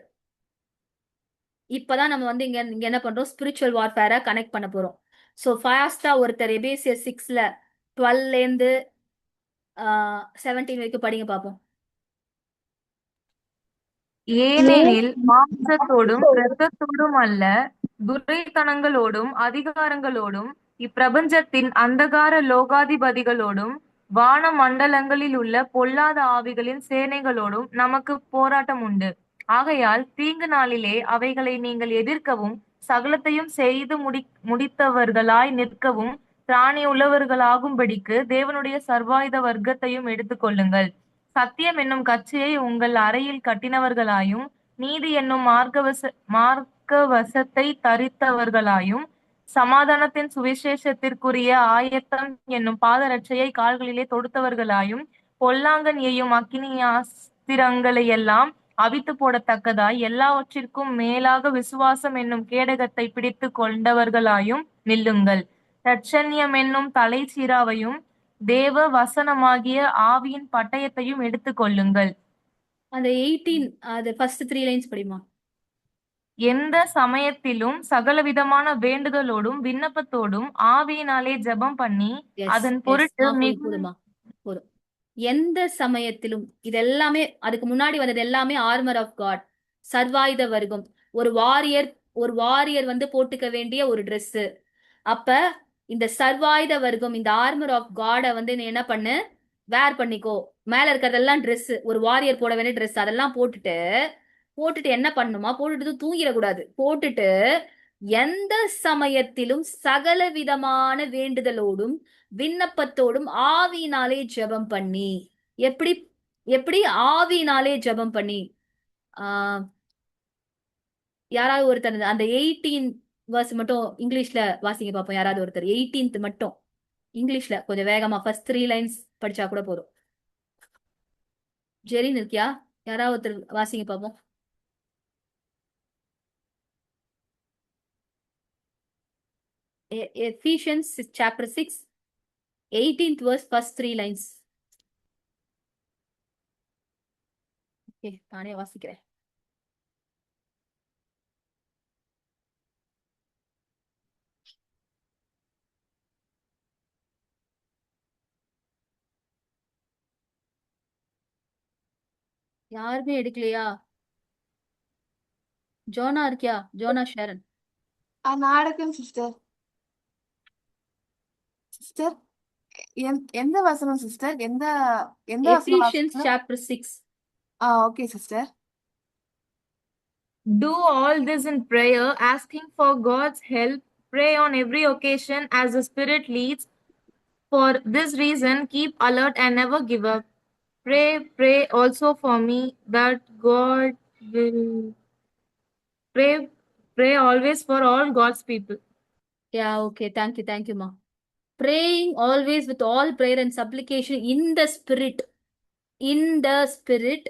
Speaker 1: இப்பதான் நம்ம வந்து இங்க இங்க என்ன பண்றோம், ஸ்பிரிச்சுவல் வார்ஃபேரை கனெக்ட் பண்ண போறோம். ஸோ ஃபாஸ்டா ஒருத்தர் எபேசியர் 6ல 12ல இருந்து 17 வரைக்கும் படிங்க பார்ப்போம்.
Speaker 2: ஏனெனில் மாம்சத்தோடும் இரத்தத்தோடும் அல்ல, துரைத்தனங்களோடும் அதிகாரங்களோடும் இப்பிரபஞ்சத்தின் அந்தகார லோகாதிபதிகளோடும் வான மண்டலங்களில் உள்ள பொல்லாத ஆவிகளின் சேனைகளோடும் நமக்கு போராட்டம் உண்டு. ஆகையால் தீங்கு நாளிலே அவைகளை நீங்கள் எதிர்க்கவும் சகலத்தையும் செய்து முடித்தவர்களாய் நிற்கவும் திராணி உள்ளவர்களாகும்படிக்கு தேவனுடைய சர்வாயுத வர்க்கத்தையும் எடுத்துக் கொள்ளுங்கள். சத்தியம் என்னும் கச்சையை உங்கள் அறையில் கட்டினவர்களாயும் நீதி என்னும் மார்க்கவசத்தை தரித்தவர்களாயும் சமாதானத்தின் சுவிசேஷத்திற்குரிய ஆயத்தம் என்னும் பாதரட்சையை கால்களிலே தொடுத்தவர்களாயும் பொல்லாங்கன் எய்யும் அக்கினியாஸ்திரங்களையெல்லாம் அவித்து போடத்தக்கதாய் எல்லாவற்றிற்கும் மேலாக விசுவாசம் என்னும் கேடகத்தை பிடித்து கொண்டவர்களாயும் நில்லுங்கள். தட்சண்யம் என்னும் தலைச்சீராவையும் தேவ வசனமாகிய ஆவியின் பட்டயத்தையும் எடுத்துக் கொள்ளுங்கள்.
Speaker 1: அந்த 18 அது ஃபர்ஸ்ட் 3 லைன்ஸ் படிமா.
Speaker 2: எந்த சமயத்திலும் சகலவிதமான வேண்டுதலோடும் விண்ணப்பத்தோடும் ஆவியினாலே ஜெபம் பண்ணி
Speaker 1: எஸ்
Speaker 2: அதன்
Speaker 1: எஸ்
Speaker 2: பொருட்டு
Speaker 1: போதும் போதுமா போதும். எந்த சமயத்திலும் இது எல்லாமே அதுக்கு முன்னாடி வந்தது எல்லாமே ஆர்மர் ஆஃப் காட், சர்வாயுத வர்க்கம். ஒரு வாரியர் ஒரு வாரியர் வந்து போட்டுக்க வேண்டிய ஒரு Dress. அப்ப இந்த சர்வாயுத வர்க்கம் இந்த ஆர்மர் ஆஃப் காட வந்து நீ என்ன பண்ணு, வேர் பண்ணிக்கோ. மேல இருக்கிறதெல்லாம் Dress, ஒரு வாரியர் போட வேண்டிய Dress. அதெல்லாம் போட்டுட்டு போட்டுட்டு என்ன பண்ணுமா, போட்டுட்டு தூங்கிடக்கூடாது. போட்டுட்டு எந்த சமயத்திலும் சகல விதமான வேண்டுதலோடும் விண்ணப்பத்தோடும் ஆவியினாலே ஜெபம் பண்ணி. எப்படி எப்படி ஆவியினாலே ஜெபம் பண்ணி? ஆஹ் யாராவது ஒருத்தர் அந்த 18 வேர்ஸ் மட்டும் இங்கிலீஷ்ல வாசிங்க பார்ப்போம். யாராவது ஒருத்தர் 18th மட்டும் இங்கிலீஷ்ல கொஞ்சம் வேகமா ஃபர்ஸ்ட் 3 லைன்ஸ் படிச்சா கூட போதும். ஜெரின் இருக்கியா? யாராவது ஒருத்தர் வாசிங்க பார்ப்போம். Ephesians chapter 6 18th verse first 3 lines. Okay, நானே வாசிக்கிறேன். யாருமே எடுக்கலையா? ஜோனா இருக்கியா? ஜோனா ஷேரன்.
Speaker 3: நான் எடுக்கேன் சிஸ்டர். சிஸ்டர் எந்த வசனம் சிஸ்டர்? எந்த எந்த வசனம்
Speaker 1: Ephesians
Speaker 3: வாசிக்கணும்?
Speaker 1: chapter 6.
Speaker 3: Okay sister.
Speaker 2: Do all this in prayer, asking for God's help. Pray on every occasion as the Spirit leads. For this reason, keep alert and never give up. Pray also for me that God will pray. Pray always for all God's people.
Speaker 1: Yeah, okay. Thank you, ma. Praying always with all prayer and supplication in the spirit. In the spirit.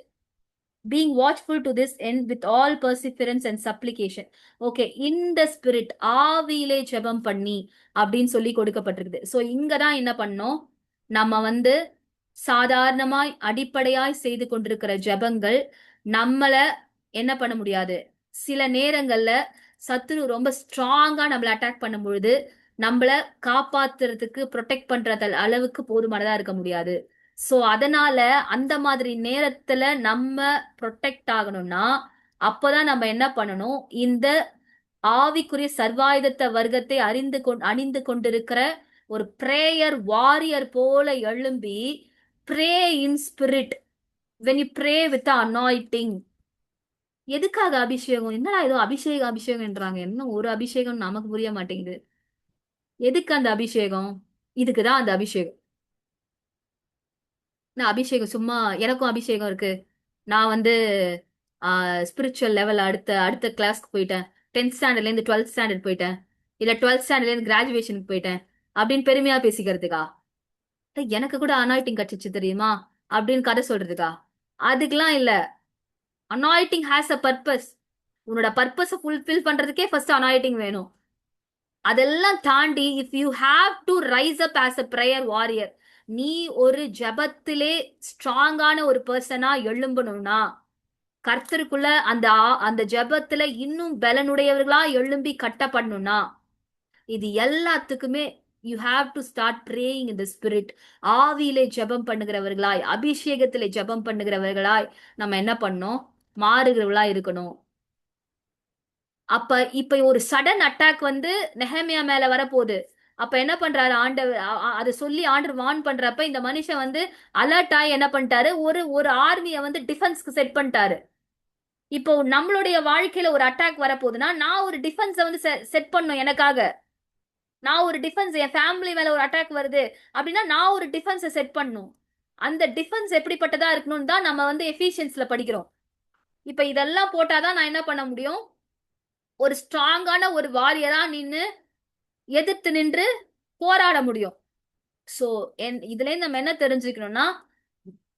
Speaker 1: Being watchful to this end with all perseverance and supplication. Okay, in the spirit. ஆவியிலே ஜெபம் பண்ணி அப்படின்னு சொல்லி கொடுக்கப்பட்டிருக்குது. So இங்கதான் என்ன பண்ணோம், நம்ம வந்து சாதாரணமாய் அடிப்படையாய் செய்து கொண்டிருக்கிற ஜெபங்கள் நம்மள என்ன பண்ண முடியாது. சில நேரங்கள்ல சத்துரு ரொம்ப ஸ்ட்ராங்கா நம்மள அட்டாக் பண்ணும் பொழுது நம்மள காப்பாத்துறதுக்கு ப்ரொடெக்ட் பண்றது அளவுக்கு போதுமானதா இருக்க முடியாது. சோ அதனால அந்த மாதிரி நேரத்துல நம்ம ப்ரொடெக்ட் ஆகணும்னா அப்பதான் நம்ம என்ன பண்ணணும், இந்த ஆவிக்குரிய சர்வாயுதத்த வர்க்கத்தை அணிந்து கொண்டிருக்கிற ஒரு பிரேயர் வாரியர் போல எழும்பி pray in spirit. when you pray with the anointing, எதுக்காக அபிஷேகம்? என்னடா ஏதோ அபிஷேகம் அபிஷேகம்ன்றாங்க, என்ன ஒரு அபிஷேகம் நமக்கு புரிய மாட்டேங்குது. எதுக்கு அந்த அபிஷேகம்? இதுக்குதான் அந்த அபிஷேகம். நான் அபிஷேகம் சும்மா, எனக்கும் அபிஷேகம் இருக்கு. நான் வந்து ஸ்பிரிச்சுவல் லெவல் அடுத்த அடுத்த கிளாஸ்க்கு போயிட்டேன். 10th ஸ்டாண்டர்ட்ல இருந்து 12th ஸ்டாண்டர்ட் போயிட்டேன். இல்ல 12th ஸ்டாண்டர்ட்ல இருந்து கிராஜுவேஷனுக்கு போயிட்டேன் அப்படின்னு பெருமையா பேசிக்கிறதுக்கா? "டேய், எனக்கு கூட அனாயிட்டிங் கிடைச்சிச்சு தெரியுமா" அப்படின்னு கதை சொல்றதுக்கா? அதுக்கெல்லாம் இல்ல. Anointing has a purpose. உன்னோட பர்பஸை ஃபுல்ஃபில் பண்றதுக்கே ஃபர்ஸ்ட் அனாயிட்டிங் வேணும். அதெல்லாம் தாண்டி if you have to rise up as a prayer warrior, நீ ஒரு ஜெபத்திலே ஸ்ட்ராங்கான ஒரு பர்சனா எழும்பணும்னா, கர்த்தருக்குள்ள அந்த ஜெபத்துல இன்னும் பலனுடையவர்களா எழும்பி கட்டப்படணும்னா, இது எல்லாத்துக்குமே you have to start praying in the spirit. ஆவியிலே ஜெபம் பண்ணுகிறவர்களாய், அபிஷேகத்திலே ஜெபம் பண்ணுகிறவர்களாய் நம்ம என்ன பண்ணணும்? மாறுகிறவர்களா இருக்கணும். அப்ப இப்ப ஒரு சடன் அட்டாக் வந்து நெஹேமியா மேல வரப்போகுது. அப்ப என்ன பண்றாரு ஆண்டவர்? அதை சொல்லி ஆண்டவர் வார்ன் பண்றப்ப இந்த மனுஷன் வந்து அலர்ட் ஆகி என்ன பண்ணிட்டாரு? ஒரு ஒரு ஆர்மியை வந்து டிஃபென்ஸ்க்கு செட் பண்ணிட்டாரு. இப்போ நம்மளுடைய வாழ்க்கையில ஒரு அட்டாக் வரப்போகுதுன்னா, நான் ஒரு டிஃபென்ஸை வந்து செட் பண்ணும் எனக்காக. நான் ஒரு டிஃபென்ஸ், என் ஃபேமிலி மேல ஒரு அட்டாக் வருது அப்படின்னா நான் ஒரு டிஃபென்ஸை செட் பண்ணும். அந்த டிஃபென்ஸ் எப்படிப்பட்டதா இருக்கணும்னு தான் நம்ம வந்து எஃபிஷியன்ஸ்ல படிக்கிறோம். இப்ப இதெல்லாம் போட்டாதான் நான் என்ன பண்ண முடியும்? ஒரு ஸ்ட்ராங்கான ஒரு வாரியரா நின்னு எதிர்த்து நின்று போராட முடியும். சோ இதுல இருந்து நம்ம என்ன தெரிஞ்சுக்கணும்னா,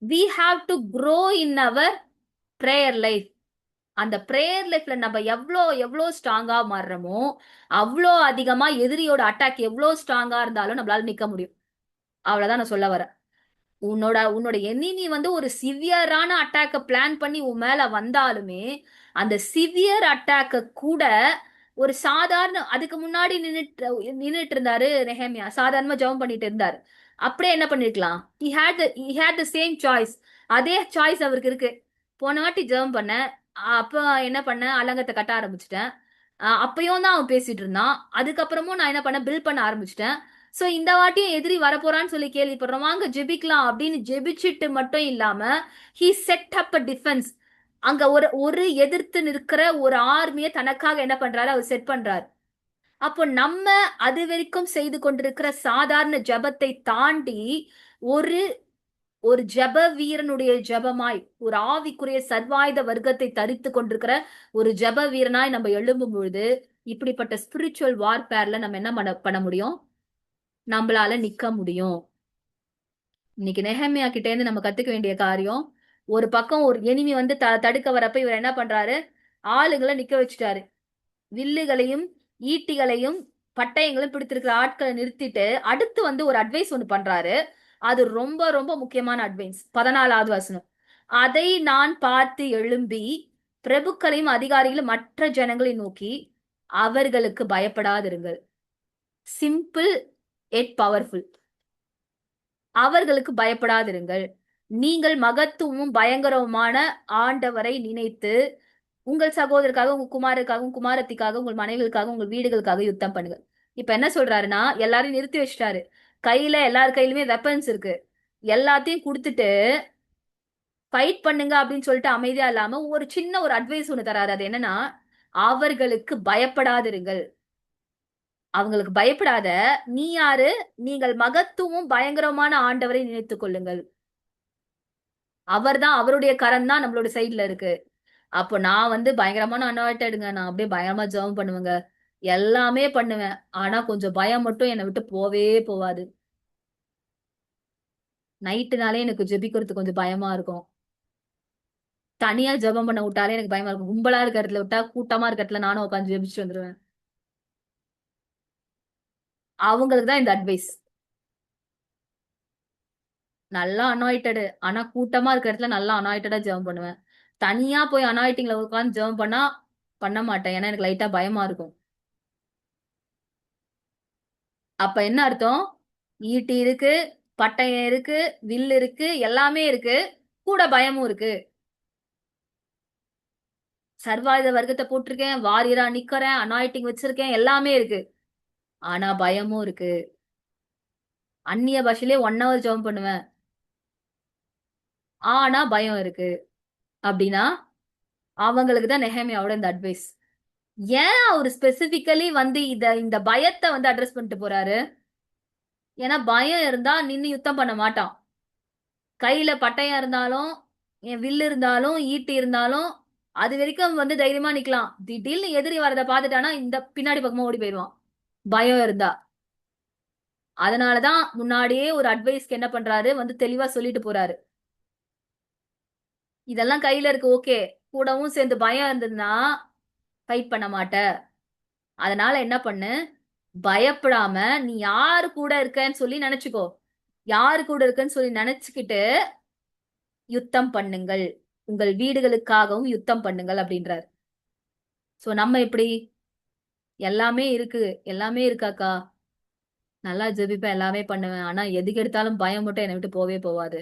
Speaker 1: we have to grow in our prayer life. அந்த பிரேயர் லைஃப்ல நம்ம எவ்வளோ எவ்வளோ ஸ்ட்ராங்கா மாறுறோமோ, அவ்வளோ அதிகமா எதிரியோட அட்டாக் எவ்வளோ ஸ்ட்ராங்கா இருந்தாலும் நம்மளால நிக்க முடியும். அவ்வளவுதான் நான் சொல்ல வரேன். உன்னோட உன்னோட எனிமி வந்து ஒரு சிவியரான அட்டாக்க பிளான் பண்ணி உன் மேல வந்தாலுமே, அந்த சிவியர் அட்டாக்க கூட ஒரு சாதாரண, அதுக்கு முன்னாடி நின்னுட்டு இருந்தாரு நெஹேமியா, சாதாரணமா ஜெபம் பண்ணிட்டு இருந்தாரு. அப்படியே என்ன பண்ணிருக்கலாம்? he had the same choice. அதே சாய்ஸ் அவருக்கு இருக்கு. போன வாட்டி ஜெபம் பண்ணேன், அப்ப என்ன பண்ணேன்? அலங்கத்தை கட்ட ஆரம்பிச்சிட்டேன். அப்பயும் தான் அவன் பேசிட்டு இருந்தான். அதுக்கப்புறமும் நான் என்ன பண்ணேன்? பில் பண்ண ஆரம்பிச்சிட்டேன். சோ இந்த வாட்டியும் எதிரி வரப்போறான்னு சொல்லி கேள்விப்படுறோம், வாங்க ஜெபிக்கலாம் அப்படின்னு ஜெபிச்சுட்டு மட்டும் இல்லாம, he set up a defense. அங்க ஒரு ஒரு எதிர்த்து நிற்கிற ஒரு ஆர்மியை தனக்காக என்ன பண்றாரு? அவர் செட் பண்றாரு. அப்போ நம்ம அது வரைக்கும் செய்து கொண்டிருக்கிற சாதாரண ஜெபத்தை தாண்டி ஒரு ஒரு ஜெப வீரனுடைய ஜெபமாய், ஒரு ஆவிக்குரிய சர்வாயுத வர்க்கத்தை தரித்து கொண்டிருக்கிற ஒரு ஜெப வீரனாய் நம்ம எழும்பும் பொழுது, இப்படிப்பட்ட ஸ்பிரிச்சுவல் வார்பேர்ல நம்ம என்ன பண்ண முடியும்? நம்மளால நிக்க முடியும். இன்னைக்கு நெஹேமியா கிட்ட இருந்து நம்ம கத்துக்க வேண்டிய காரியம், ஒரு பக்கம் ஒரு எனிமி வந்து தடுக்க வரப்ப இவர் என்ன பண்றாரு? ஆளுங்களை நிக்க வச்சுட்டாரு. வில்லுகளையும் ஈட்டிகளையும் பட்டயங்களும் பிடித்திருக்கிற ஆட்களை நிறுத்திட்டு அடுத்து வந்து ஒரு அட்வைஸ் ஒண்ணு பண்றாரு. அது ரொம்ப ரொம்ப முக்கியமான அட்வைஸ். 14வது வசனம். அதை நான் பார்த்து எழும்பி பிரபுக்களையும் அதிகாரிகளும் மற்ற ஜனங்களை நோக்கி, அவர்களுக்கு பயப்படாதிருங்கள். சிம்பிள் எட் பவர்ஃபுல். அவர்களுக்கு பயப்படாதிருங்கள். நீங்கள் மகத்துவமும் பயங்கரவுமான ஆண்டவரை நினைத்து உங்கள் சகோதரருக்காக, உங்க குமாரருக்காக, உங்க குமாரத்திக்காக, உங்கள் மனைவிகளுக்காக, உங்கள் வீடுகளுக்காக யுத்தம் பண்ணுங்க. இப்ப என்ன சொல்றாருன்னா, எல்லாரையும் நிறுத்தி வச்சுட்டாரு. எல்லார் கையிலுமே வெப்பன்ஸ் இருக்கு. எல்லாத்தையும் கொடுத்துட்டு ஃபைட் பண்ணுங்க அப்படின்னு சொல்லிட்டு அமைதியா இல்லாம ஒரு சின்ன ஒரு அட்வைஸ் ஒண்ணு தராரு. அது என்னன்னா, அவர்களுக்கு பயப்படாதிருங்கள். அவங்களுக்கு பயப்படாத. நீ யாரு? நீங்கள் மகத்துவம் பயங்கரமான ஆண்டவரை நினைத்துக் கொள்ளுங்கள். அவர்தான், அவருடைய கரம் தான் நம்மளோட சைட்ல இருக்கு. அப்போ நான் வந்து பயங்கரமான அனாயிட்டடுங்க, நான் அப்படியே பயங்கரமா ஜெபம் பண்ணுவேங்க, எல்லாமே பண்ணுவேன். ஆனா கொஞ்சம் பயம் மட்டும் என்னை விட்டு போவே போவாது. நைட்டுனாலே எனக்கு ஜெபிக்கிறதுக்கு கொஞ்சம் பயமா இருக்கும். தனியா ஜெபம் பண்ண விட்டாலே எனக்கு பயமா இருக்கும். கும்பலா இருக்க இடத்துல விட்டா, கூட்டமா இருக்க இடத்துல நானும் உட்காந்து ஜெபிச்சுட்டு வந்துருவேன். அவங்களுக்கு தான் இந்த அட்வைஸ். நல்லா அனாயிட்டடு, ஆனா கூட்டமா இருக்க இடத்துல நல்லா அனாயிட்டடா ஜெபம் பண்ணுவேன். தனியா போய் அனாயிட்டிங்ல உட்காந்து ஜெபம் பண்ண மாட்டேன். ஏன்னா எனக்கு லைட்டா பயமா இருக்கும். அப்ப என்ன அர்த்தம்? ஈட்டி இருக்கு, பட்டயம் இருக்கு, வில் இருக்கு, எல்லாமே இருக்கு, கூட பயமும் இருக்கு. சர்வாயுத வர்க்கத்தை போட்டிருக்கேன், வாரியரா நிக்கிறேன், அனாயிட்டிங் வச்சிருக்கேன், எல்லாமே இருக்கு. ஆனா பயமும் இருக்கு. அந்நிய பாஷையிலே 1 hour ஜெபம் பண்ணுவேன். ஆனா பயம் இருக்கு. அப்படின்னா அவங்களுக்கு தான் நெஹேமியாவோட இந்த அட்வைஸ். ஏன் அவர் ஸ்பெசிபிக்கலி வந்து இந்த பயத்தை வந்து அட்ரஸ் பண்ணிட்டு போறாரு? ஏன்னா பயம் இருந்தா நின்னு யுத்தம் பண்ண மாட்டான். கையில பட்டயம் இருந்தாலும், என் வில்லு இருந்தாலும், ஈட்டி இருந்தாலும், அது வரைக்கும் வந்து தைரியமா நிக்கலாம். திடீர்னு எதிரி வரத பாத்துட்டானா இந்த பின்னாடி பக்கமா ஓடி போயிடுவான், பயம் இருந்தா. அதனாலதான் முன்னாடியே ஒரு அட்வைஸ்க்கு என்ன பண்றாரு, வந்து தெளிவா சொல்லிட்டு போறாரு. இதெல்லாம் கையில இருக்கு, ஓகே, கூடவும் சேர்ந்து பயம் இருந்ததுன்னா ஃபைட் பண்ண மாட்ட. அதனால என்ன பண்ணு, பயப்படாம நீ யாரு கூட இருக்கன்னு சொல்லி நினைச்சுக்கோ. யாரு கூட இருக்கன்னு சொல்லி நினைச்சுக்கிட்டு யுத்தம் பண்ணுங்கள், உங்கள் வீடுகளுக்காகவும் யுத்தம் பண்ணுங்கள் அப்படின்றாரு. சோ நம்ம எப்படி, எல்லாமே இருக்கு, எல்லாமே இருக்காக்கா, நல்லா ஜெபிப்பேன், எல்லாமே பண்ணுவேன், ஆனா எதுக்கு எடுத்தாலும் பயம் மட்டும் என்னை விட்டு போவே போவாது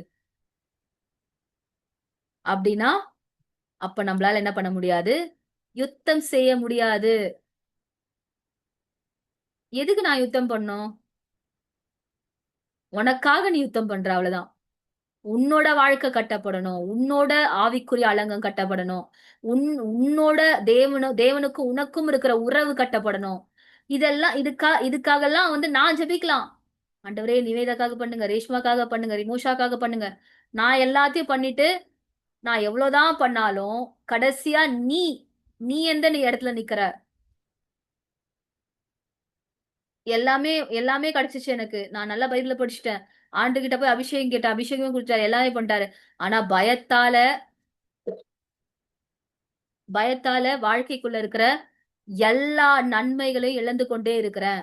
Speaker 1: அப்படின்னா, அப்ப நம்மளால என்ன பண்ண முடியாது, யுத்தம் செய்ய முடியாது. எதுக்கு நான் யுத்தம் பண்ணும்? உனக்காக நீ யுத்தம் பண்ற, அவ்வளவுதான். உன்னோட வாழ்க்கை கட்டப்படணும், உன்னோட ஆவிக்குரிய அலங்கம் கட்டப்படணும், உன்னோட தேவனுக்கும் உனக்கும் இருக்கிற உறவு கட்டப்படணும். இதெல்லாம் இதுக்காகலாம் வந்து நான் ஜெபிக்கலாம். ஆண்டவரே நிவேதாக்காக பண்ணுங்க, ரேஷ்மாக்காக பண்ணுங்க, ரிமோஷாக்காக பண்ணுங்க. நான் எல்லாத்தையும் பண்ணிட்டு நான் எவ்வளவுதான் பண்ணாலும் கடைசியா நீ நீ எந்த நீ இடத்துல நிக்கிற? எல்லாமே எல்லாமே கிடைச்சிச்சு எனக்கு, நான் நல்லா பைபிள படிச்சுட்டேன், ஆண்டு கிட்ட போய் அபிஷேகம் கேட்டேன், அபிஷேகம் கொடுத்தாரு, எல்லாமே பண்ணிட்டாரு. ஆனா பயத்தால வாழ்க்கைக்குள்ள இருக்கிற எல்லா நன்மைகளையும் இழந்து கொண்டே இருக்கிறேன்,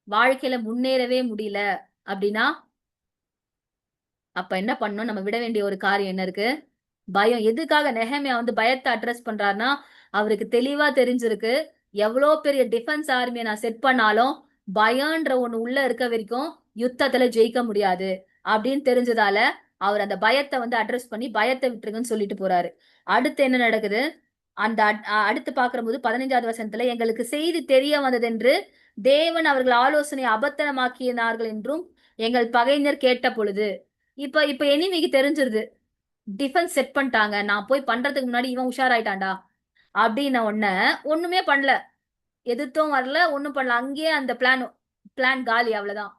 Speaker 1: வாழ்க்கையில முன்னேறவே முடியல அப்படின்னா, அப்ப என்ன பண்ணணும்? நம்ம விட வேண்டிய ஒரு காரியம் என்ன இருக்கு? பயம். எதுக்காக நெஹேமியா வந்து பயத்தை அட்ரஸ் பண்றாருன்னா, அவருக்கு தெளிவா தெரிஞ்சிருக்கு, எவ்வளோ பெரிய டிஃபென்ஸ் ஆர்மியை நான் செட் பண்ணாலும் பயம்ன்ற ஒண்ணு உள்ள இருக்க வரைக்கும் யுத்தத்துல ஜெயிக்க முடியாது அப்படின்னு தெரிஞ்சதால அவர் அந்த பயத்தை வந்து அட்ரஸ் பண்ணி பயத்தை விட்டுருங்கன்னு சொல்லிட்டு போறாரு. அடுத்து என்ன நடக்குது? அந்த அடுத்து பார்க்கும்போது 15வது வசனத்துல, எங்களுக்கு செய்தி தெரிய வந்ததென்று தேவன் அவர்கள் ஆலோசனை அபத்தனமாக்கினார்கள் என்றும் எங்கள் பகைஞர் கேட்ட பொழுது. இப்ப இப்ப எனிமிக்கு தெரிஞ்சிருது, டிஃபென்ஸ் செட் பண்ணிட்டாங்க, நான் போய் பண்றதுக்கு முன்னாடி இவன் உஷாராயிட்டான்டா அப்படின்ன உடனே ஒண்ணுமே பண்ணல, எதிர்த்தும் வரல, ஒண்ணும் பண்ணல, அங்கேயே அந்த பிளான் காலி, அவ்வளவுதான்.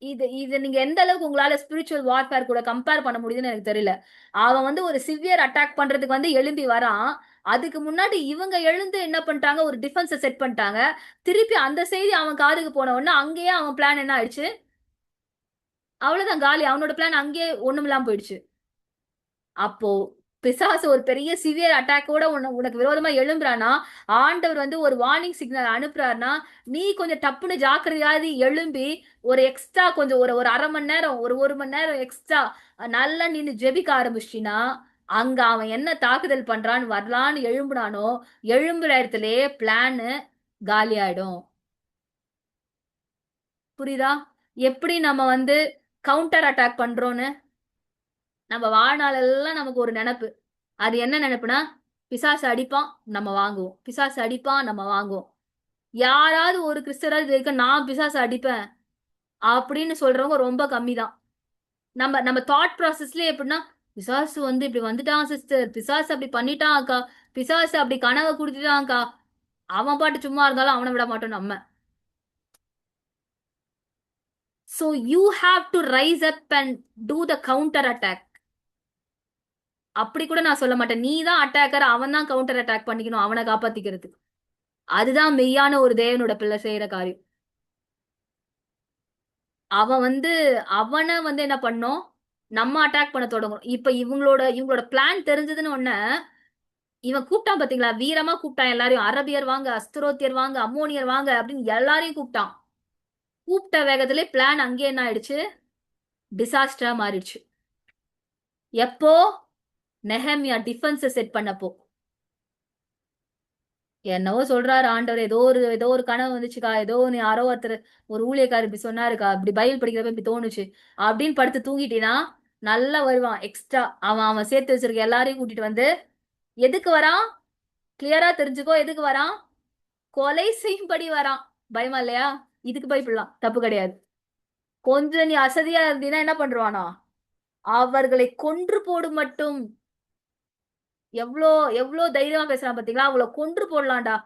Speaker 1: இது இது நீங்க எந்த அளவுக்கு உங்களால ஸ்பிரிச்சுவல் வார்ஃபேர் கூட கம்பேர் பண்ண முடியுதுன்னு எனக்கு தெரியல. அவன் வந்து ஒரு சிவியர் அட்டாக் பண்றதுக்கு வந்து எழும்பி வரான், அதுக்கு முன்னாடி இவங்க எழுந்து என்ன பண்ணிட்டாங்க, ஒரு டிஃபென்ஸை செட் பண்ணிட்டாங்க. திருப்பி அந்த செய்தி அவன் காதுக்கு போன உடனே அங்கேயே அவன் பிளான் என்ன ஆயிடுச்சு, அவ்வளவுதான் காலி, அவனோட பிளான் அங்கேயே ஒண்ணுமில்லாம போயிடுச்சு. அப்போ பிசாசு ஒரு பெரிய சிவியர் அட்டாக்கோட உனக்கு விரோதமா எழும்புறானா, ஆண்டவர் வந்து ஒரு வார்னிங் சிக்னல் அனுப்புறாருன்னா, நீ கொஞ்சம் டப்புன்னு ஜாக்கிரதையாதி எழும்பி ஒரு எக்ஸ்ட்ரா கொஞ்சம் ஒரு ஒரு அரை மணி நேரம், ஒரு மணி நேரம் எக்ஸ்ட்ரா நல்லா நின்னு ஜெபிக்க ஆரம்பிச்சிட்டினா, அங்க அவன் என்ன தாக்குதல் பண்றான்னு வரலான்னு எழும்புனானோ, எழும்புற இடத்துலயே பிளான் காலி ஆயிடும். புரியுதா? எப்படி நம்ம வந்து கவுண்டர் அட்டாக் பண்றோம்னு நம்ம வாழ்நாளெல்லாம் நமக்கு ஒரு நினைப்பு. அது என்ன நினைப்புனா, பிசாசு அடிப்பான் நம்ம வாங்குவோம், பிசாசு அடிப்பான் நம்ம வாங்குவோம். யாராவது ஒரு கிறிஸ்தவராவது இருக்க நான் பிசாசு அடிப்பேன் அப்படின்னு சொல்றவங்க ரொம்ப கம்மி தான். நம்ம நம்ம தாட் ப்ராசஸ்லயே எப்படின்னா, பிசாசு வந்து இப்படி வந்துட்டான் சிஸ்டர், பிசாசு அப்படி பண்ணிட்டான் அக்கா, பிசாசு அப்படி கனவை கொடுத்துட்டான் அக்கா, அவன் பாட்டு சும்மா இருந்தாலும் அவனை விட மாட்டோம் நம்ம. So you have to rise up and do the counter attack. அப்படி கூட நான் சொல்ல மாட்டேன், நீ தான் அட்டாக்கர், அவன் தான் கவுண்டர் அட்டாக் பண்ணிக்கணும் அவனை காப்பாத்திக்கிறது. அதுதான் மெய்யான ஒரு தேவனோட பிள்ளை செய்யற காரியம். அவன் வந்து அவனை வந்து என்ன பண்ணோம், நம்ம அட்டாக் பண்ண தொடங்கும். இப்ப இவங்களோட பிளான் தெரிஞ்சதுன்னு ஒண்ணு, இவன் கூப்பிட்டான் பாத்தீங்களா, வீரமா கூப்பிட்டான் எல்லாரையும், அரபியர் வாங்க, அஸ்திரோத்தியர் வாங்க, அம்மோனியர் வாங்க அப்படின்னு எல்லாரையும் கூப்பிட்டான். கூப்பிட்ட வேகத்திலே பிளான் அங்கே என்ன ஆயிடுச்சு, டிசாஸ்டரா மாறிடுச்சு. எப்போ? நெஹேமியா டிஃபென்ஸ் செட் பண்ணப்போ. என்னவோ சொல்றாரு ஆண்டவர், ஏதோ ஒரு கனவு வந்துச்சுக்கா, ஏதோ ஒன்னு யாரோ ஒருத்தர் ஒரு ஊழியக்காரர் இப்படி சொன்னாருக்கா, இப்படி பைபிள் படிக்கிறப்ப இப்படி தோணுச்சு அப்படின்னு படுத்து தூங்கிட்டீங்கன்னா நல்லா வருவான் எக்ஸ்ட்ரா. அவன் சேர்த்து வச்சிருக்க எல்லாரையும் கூட்டிட்டு வந்து, எதுக்கு வரான் கிளியரா தெரிஞ்சுக்கோ, எதுக்கு வரான், கொலை செய்யும்படி வரான். பயமா இல்லையா? இதுக்கு பயப்படலாம், தப்பு கிடையாது. கொஞ்சம் நீ அசதியா இருந்தீங்கன்னா என்ன பண்றானா, அவர்களை கொன்று போடு மட்டும். எவ்வளோ எவ்வளோ தைரியமா பேசுறான் பாத்தீங்களா? அவளை கொன்று போடலாம்டா.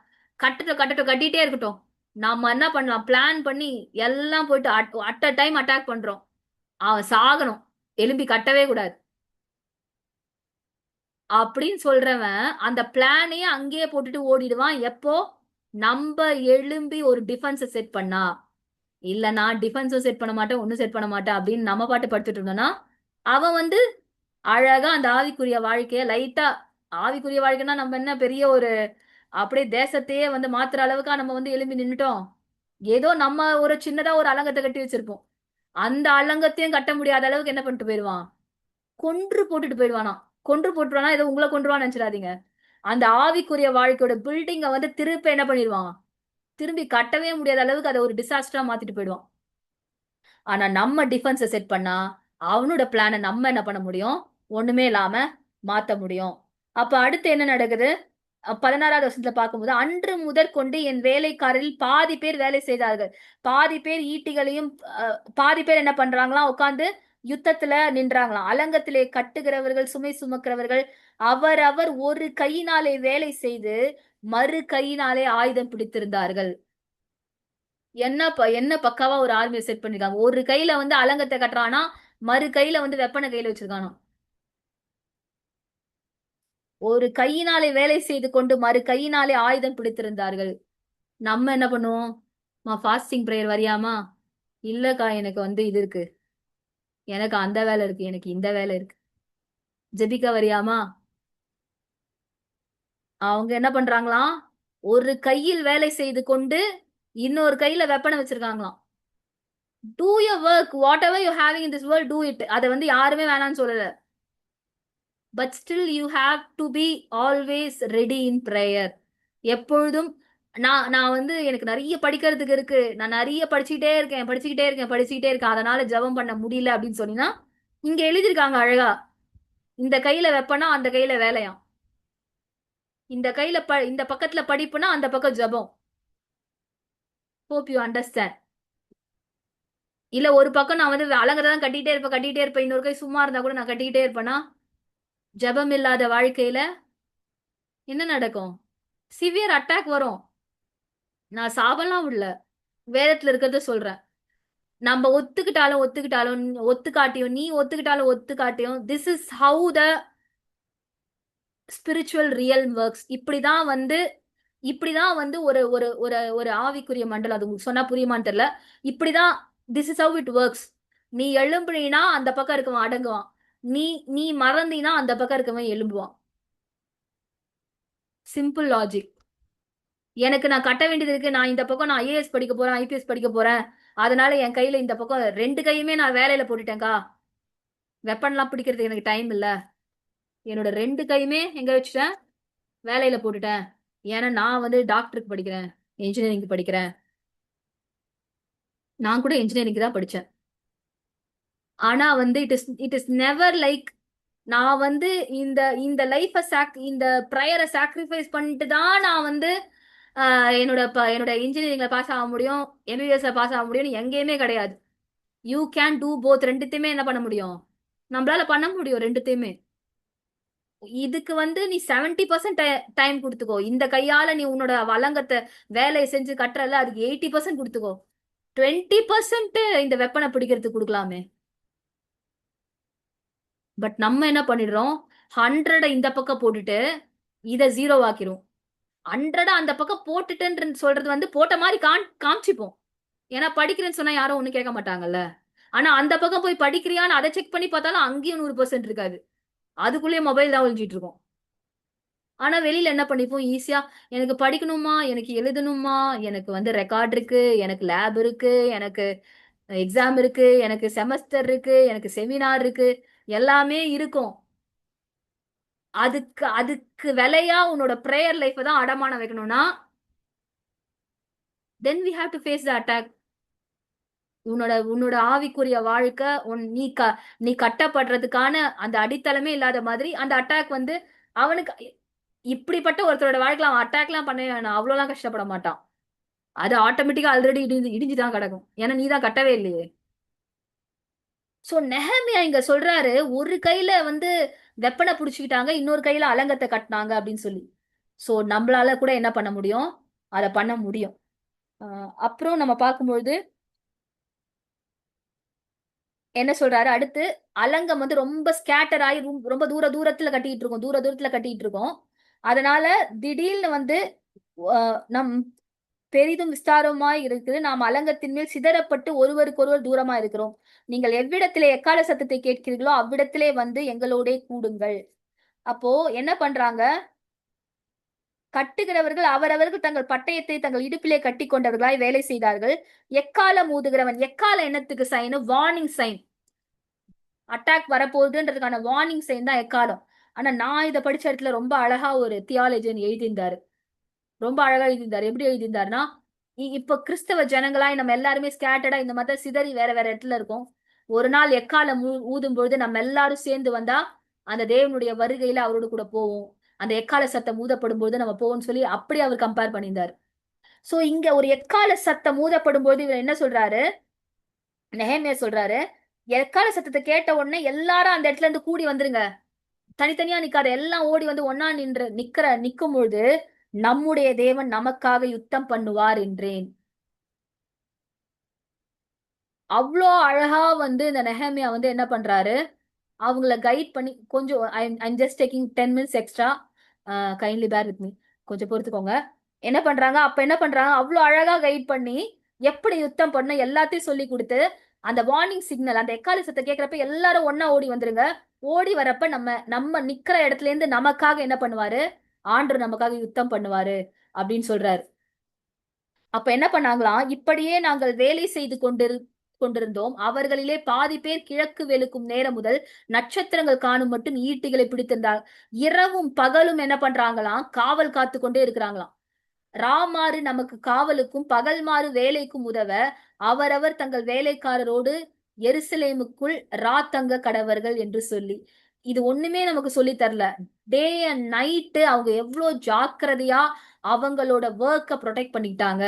Speaker 1: கட்டிட்டே இருக்கட்டும். நாம என்ன பண்ணலாம், பிளான் பண்ணி எல்லாம் போயிட்டு அட் அ டைம் அட்டாக் பண்றோம். அவன் சாகணும், எலும்பி கட்டவே கூடாது அப்படின்னு சொல்றவன் அந்த பிளானையே அங்கேயே போட்டுட்டு ஓடிடுவான். எப்போ நம்ம எழும்பி ஒரு டிஃபென்ஸை செட் பண்ணா. இல்ல நான் டிஃபென்ஸும் செட் பண்ண மாட்டேன், ஒன்னும் செட் பண்ண மாட்டேன் அப்படின்னு நம்ம பாட்டு படுத்துட்டு இருந்தோம்னா, அவன் வந்து அழகா அந்த ஆவிக்குரிய வாழ்க்கைய லைட்டா, ஆவிக்குரிய வாழ்க்கைன்னா நம்ம என்ன பெரிய ஒரு அப்படியே தேசத்தையே வந்து மாத்துற அளவுக்கா நம்ம வந்து எழும்பி நின்னுட்டோம். ஏதோ நம்ம ஒரு சின்னதா ஒரு அலங்கத்தை கட்டி வச்சிருப்போம். அந்த அலங்கத்தையும் கட்ட முடியாத அளவுக்கு என்ன பண்ணிட்டு போயிடுவான், கொன்று போட்டுட்டு போயிடுவானா. கொன்று போட்டுருவானா ஏதோ உங்களை கொன்றுவான்னு நினைச்சிடாதீங்க. அந்த ஆவிக்குரிய வாழ்க்கையோட பில்டிங்க வந்து திருப்ப என்ன பண்ணிடுவான், திரும்பி கட்டவே முடியாத அளவுக்கு அதை ஒரு டிசாஸ்டரா மாத்திட்டு போயிடுவான். ஆனா நம்ம டிஃபென்ஸை செட் பண்ணா அவனோட பிளானை நம்ம என்ன பண்ண முடியும், ஒண்ணுமே இல்லாம மாத்த முடியும். அப்ப அடுத்து என்ன நடக்குது, 16வது வருஷத்துல பார்க்கும்போது, அன்று முதற்கொண்டு என் வேலைக்காரரில் பாதி பேர் வேலை செய்தார்கள். பாதி பேர் ஈட்டிகளையும் பாதி பேர் என்ன பண்றாங்களாம், உட்கார்ந்து யுத்தத்துல நின்றாங்களாம். அலங்கத்திலே கட்டுகிறவர்கள், சுமை சுமக்கிறவர்கள் அவரவர் ஒரு கையினாலே வேலை செய்து மறு கையினாலே ஆயுதம் பிடித்திருந்தார்கள். என்ன பக்காவா ஒரு ஆர்மியை செட் பண்ணிருக்காங்க. ஒரு கையில வந்து அலங்கத்தை கட்டுறானா, மறு கையில வந்து வெப்பனை கையில வச்சிருக்கானோ. ஒரு கையினாலே வேலை செய்து கொண்டு மறு கையினாலே ஆயுதம் பிடித்திருந்தார்கள். நம்ம என்ன பண்ணுவோம், ஃபாஸ்டிங் பிரேயர் வரியாமா, இல்லக்கா எனக்கு வந்து இது இருக்கு, எனக்கு அந்த வேலை இருக்கு, எனக்கு இந்த வேலை இருக்கு, ஜெபிக்க வரியாமா. அவங்க என்ன பண்றாங்களாம், ஒரு கையில் வேலை செய்து கொண்டு இன்னொரு கையில வெப்பனை வச்சிருக்காங்களாம். Do your work, whatever you having in this world, do it. அதை வந்து யாருமே வேணாம்னு சொல்லல. But still you have to be always ready in prayer. எப்பொழுதும் நான் வந்து எனக்கு நிறைய படிக்கிறதுக்கு இருக்கு, நான் நிறைய படிச்சுக்கிட்டே இருக்கேன், அதனால ஜெபம் பண்ண முடியல அப்படின்னு சொன்னீங்கன்னா, இங்க எழுதியிருக்காங்க அழகா, இந்த கையில வெப்பனா அந்த கையில வேலையாம், இந்த கையில இந்த பக்கத்துல படிப்புனா அந்த பக்கம் ஜெபம். Hope you understand. இல்ல ஒரு பக்கம் நான் வந்து அலங்கதான் கட்டிக்கிட்டே இருப்பேன், இன்னொரு கை சும்மா இருந்தா கூட நான் கட்டிக்கிட்டே இருப்பேனா, ஜெபம் இல்லாத வாழ்க்கையில என்ன நடக்கும், சிவியர் அட்டாக் வரும். நான் சாபம்லாம் விடல, வேதத்துல இருக்கிறத சொல்றேன். நம்ம ஒத்துக்காட்டியும் நீ ஒத்துக்காட்டியும் this is how the spiritual realm works. இப்படிதான் வந்து ஒரு ஒரு ஒரு ஒரு ஆவிக்குரிய மண்டலம். அது உங்களுக்கு சொன்னா புரியுமான்னு தெரியல. இப்படிதான், this is how it works. நீ எழும்புனா அந்த பக்கம் இருக்கவன் அடங்குவான், நீ நீ மறந்தினா அந்த பக்கம் இருக்கவன் எழும்புவான். Simple logic. எனக்கு நான் கட்ட வேண்டியது இருக்கு, நான் இந்த பக்கம் நான் ஐஏஎஸ் படிக்க போறேன், ஐபிஎஸ் படிக்க போறேன், அதனால என் கையில இந்த பக்கம் ரெண்டு கையுமே நான் வேலையில போட்டுட்டேன்க்கா, வெப்பன்லாம் பிடிக்கிறதுக்கு எனக்கு டைம் இல்ல, என்னோட ரெண்டு கையுமே எங்க வச்சுட்டேன், வேலையில போட்டுட்டேன். ஏன்னா நான் வந்து டாக்டருக்கு படிக்கிறேன், இன்ஜினியரிங் படிக்கிறேன். நான் கூட இன்ஜினியரிங் தான் படிச்சேன். ஆனா வந்து இட் இஸ் நெவர் லைக், நான் வந்து இந்த இந்த லைஃப இந்த ப்ரையரை சாக்ரிஃபைஸ் பண்ணிட்டு தான் நான் வந்து என்னோட இன்ஜினியரிங்ல பாஸ் ஆக முடியும், எம்பிபிஎஸ்ல பாஸ் ஆக முடியும்னு எங்கேயுமே கிடையாது. You can do both. ரெண்டுத்தையுமே என்ன பண்ண முடியும், நம்மளால பண்ண முடியும் ரெண்டுத்தையுமே. இதுக்கு வந்து நீ 70% டைம் கொடுத்துக்கோ. இந்த கையால நீ உன்னோட வழங்கத்தை வேலையை செஞ்சு கட்டுறல, அதுக்கு 80% கொடுத்துக்கோ. 20% இந்த வெப்பனை பிடிக்கிறதுக்கு கொடுக்கலாமே. பட் நம்ம என்ன பண்ணிடுறோம், 100 இந்த பக்கம் போட்டுட்டு இதை 0 ஆக்கிரும். 100 அந்த பக்கம் போட்டுட்டுன்னு சொல்றது வந்து போட்ட மாதிரி காமிச்சுப்போம். ஏன்னா படிக்கிறேன்னு சொன்னா யாரும் ஒண்ணு கேட்க மாட்டாங்கல்ல. ஆனா அந்த பக்கம் போய் படிக்கிறியான்னு அதை செக் பண்ணி பார்த்தாலும் அங்கேயும் 100% இருக்காது, அதுக்குள்ளேயே மொபைல் தான் ஒழிஞ்சிட்டு இருக்கும். ஆனா வெளியில என்ன பண்ணிப்போம் ஈஸியா, எனக்கு படிக்கணுமா, எனக்கு எழுதணுமா, எனக்கு வந்து ரெக்கார்ட் இருக்கு, எனக்கு லேப் இருக்கு, எனக்கு எக்ஸாம் இருக்கு, எனக்கு செமஸ்டர் இருக்கு, எனக்கு செமினார் இருக்கு, எல்லாமே இருக்கும். அதுக்கு அதுக்கு விலையா உன்னோட ப்ரேயர் லைஃப் தான் அடமான வைக்கணும்னா, then we have to face the attack. உன்னோட ஆவிக்குரிய வாழ்க்கை நீ கட்டப்படுறதுக்கான அந்த அடித்தளமே இல்லாத மாதிரி அந்த அட்டாக் வந்து அவனுக்கு, இப்படிப்பட்ட ஒருத்தரோட வாழ்க்கையில அவன் அட்டாக்லாம் பண்ண வேணாம், அவ்வளோலாம் கஷ்டப்பட மாட்டான். அது ஆட்டோமேட்டிக்கா ஆல்ரெடி இடிஞ்சுதான் கிடக்கும், ஏன்னா நீ தான் கட்டவே இல்லையே. சோ நெஹமியா இங்க சொல்றாரு, ஒரு கையில வந்து வெப்பனை புடிச்சுக்கிட்டாங்க, இன்னொரு கையில அலங்கத்தை கட்டினாங்க அப்படின்னு சொல்லி. சோ நம்மளால கூட என்ன பண்ண முடியும், அதை பண்ண முடியும். அப்புறம் நம்ம பார்க்கும்பொழுது என்ன சொல்றாரு அடுத்து, அலங்கம் வந்து ரொம்ப ஸ்கேட்டர் ஆகி ரொம்ப தூரத்துல கட்டிட்டு இருக்கோம், தூரத்துல கட்டிட்டு இருக்கோம். அதனால திடீர்னு வந்து நம் பெரிதும் விஸ்தாரமாய் இருக்குது, நாம் அலங்கத்தின் மேல் சிதறப்பட்டு ஒருவருக்கொருவர் தூரமா இருக்கிறோம். நீங்கள் எவ்விடத்திலே எக்கால சத்தத்தை கேட்கிறீர்களோ அவ்விடத்திலே வந்து எங்களோட கூடுங்கள். அப்போ என்ன பண்றாங்க, கட்டுகிறவர்கள் அவரவர்கள் தங்கள் பட்டயத்தை தங்கள் இடுப்பிலே கட்டி கொண்டவர்களாய் வேலை செய்தார்கள். எக்காலம் ஊதுகிறவன், எக்கால எண்ணத்துக்கு சைன், வார்னிங் சைன், அட்டாக் வரப்போகுதுன்றதுக்கான வார்னிங் சைன் தான் எக்காலம். ஆனா நான் இதை படிச்ச இடத்துல ரொம்ப அழகா ஒரு தியாலஜியன் எழுதியிருந்தாரு, ரொம்ப அழகா எழுதியிருந்தாரு. எப்படி எழுதியிருந்தாருன்னா, இப்ப கிறிஸ்தவ ஜனங்களாய் நம்ம எல்லாருமே ஸ்கேட்டர்டா இந்த மாதிரி சிதறி வேற வேற இடத்துல இருக்கோம். ஒரு நாள் எக்காலம் ஊதும் பொழுது நம்ம எல்லாரும் சேர்ந்து வந்தா அந்த தேவனுடைய வருகையில அவரோடு கூட போவோம். அந்த எக்கால சத்தம் ஊதப்படும் போது நம்ம போவோம்னு சொல்லி அப்படி அவர் கம்பேர் பண்ணியிருந்தாரு. சோ இங்க ஒரு எக்கால சத்தம் ஊதப்படும் போது இவர் என்ன சொல்றாரு, நெஹேமியா சொல்றாரு, எக்கால சத்தத்தை கேட்ட உடனே எல்லாரும் அந்த இடத்துல இருந்து கூடி வந்துருங்க, தனித்தனியா நிக்காத, எல்லாம் ஓடி வந்து ஒன்னா நிக்கும் பொழுது நம்முடைய தேவன் நமக்காக யுத்தம் பண்ணுவார் என்றேன். அவ்வளோ அழகா வந்து இந்த நெஹேமியா வந்து என்ன பண்றாரு, அவங்கள கைட் பண்ணி கொஞ்சம் I'm just taking 10 minutes extra, kindly bear with me, கொஞ்சம் பொறுத்துக்கோங்க. என்ன பண்றாங்க, அப்ப என்ன பண்றாங்க, அவ்வளோ அழகா கைட் பண்ணி எப்படி யுத்தம் பண்ண எல்லாத்தையும் சொல்லி கொடுத்து, அந்த வார்னிங் சிக்னல், அந்த எக்கால சத்தத்தை கேட்கறப்ப எல்லாரும் ஒன்னா ஓடி வந்துருங்க. ஓடி வரப்ப நம்ம நம்ம நிக்கிற இடத்துல இருந்து நமக்காக என்ன பண்ணுவாரு, ஆண்டவர் நமக்காக யுத்தம் பண்ணுவாரு அப்படின்னு சொல்றாரு. அப்ப என்ன பண்ணாங்களாம், இப்படியே நாங்கள் வேலை செய்து கொண்டிருந்தோம். அவர்களிலே பாதி பேர் கிழக்கு வெளுக்கும் நேரம் முதல் நட்சத்திரங்கள் காணும் மட்டும் ஈட்டிகளை பிடித்திருந்தார். இரவும் பகலும் என்ன பண்றாங்களாம், காவல் காத்து கொண்டே இருக்கிறாங்களாம். ராமாறு நமக்கு காவலுக்கும் பகல்மாறு வேலைக்கும் உதவ அவரவர் தங்கள் வேலைக்காரரோடு எருசலேமுக்குள் ராத்தங்க கடவர்கள் என்று சொல்லி. இது ஒண்ணுமே நமக்கு சொல்லி தரல. டே அண்ட் நைட்டு அவங்க எவ்வளவு ஜாக்கிரதையா அவங்களோட ஒர்க்கை ப்ரொடெக்ட் பண்ணிட்டாங்க.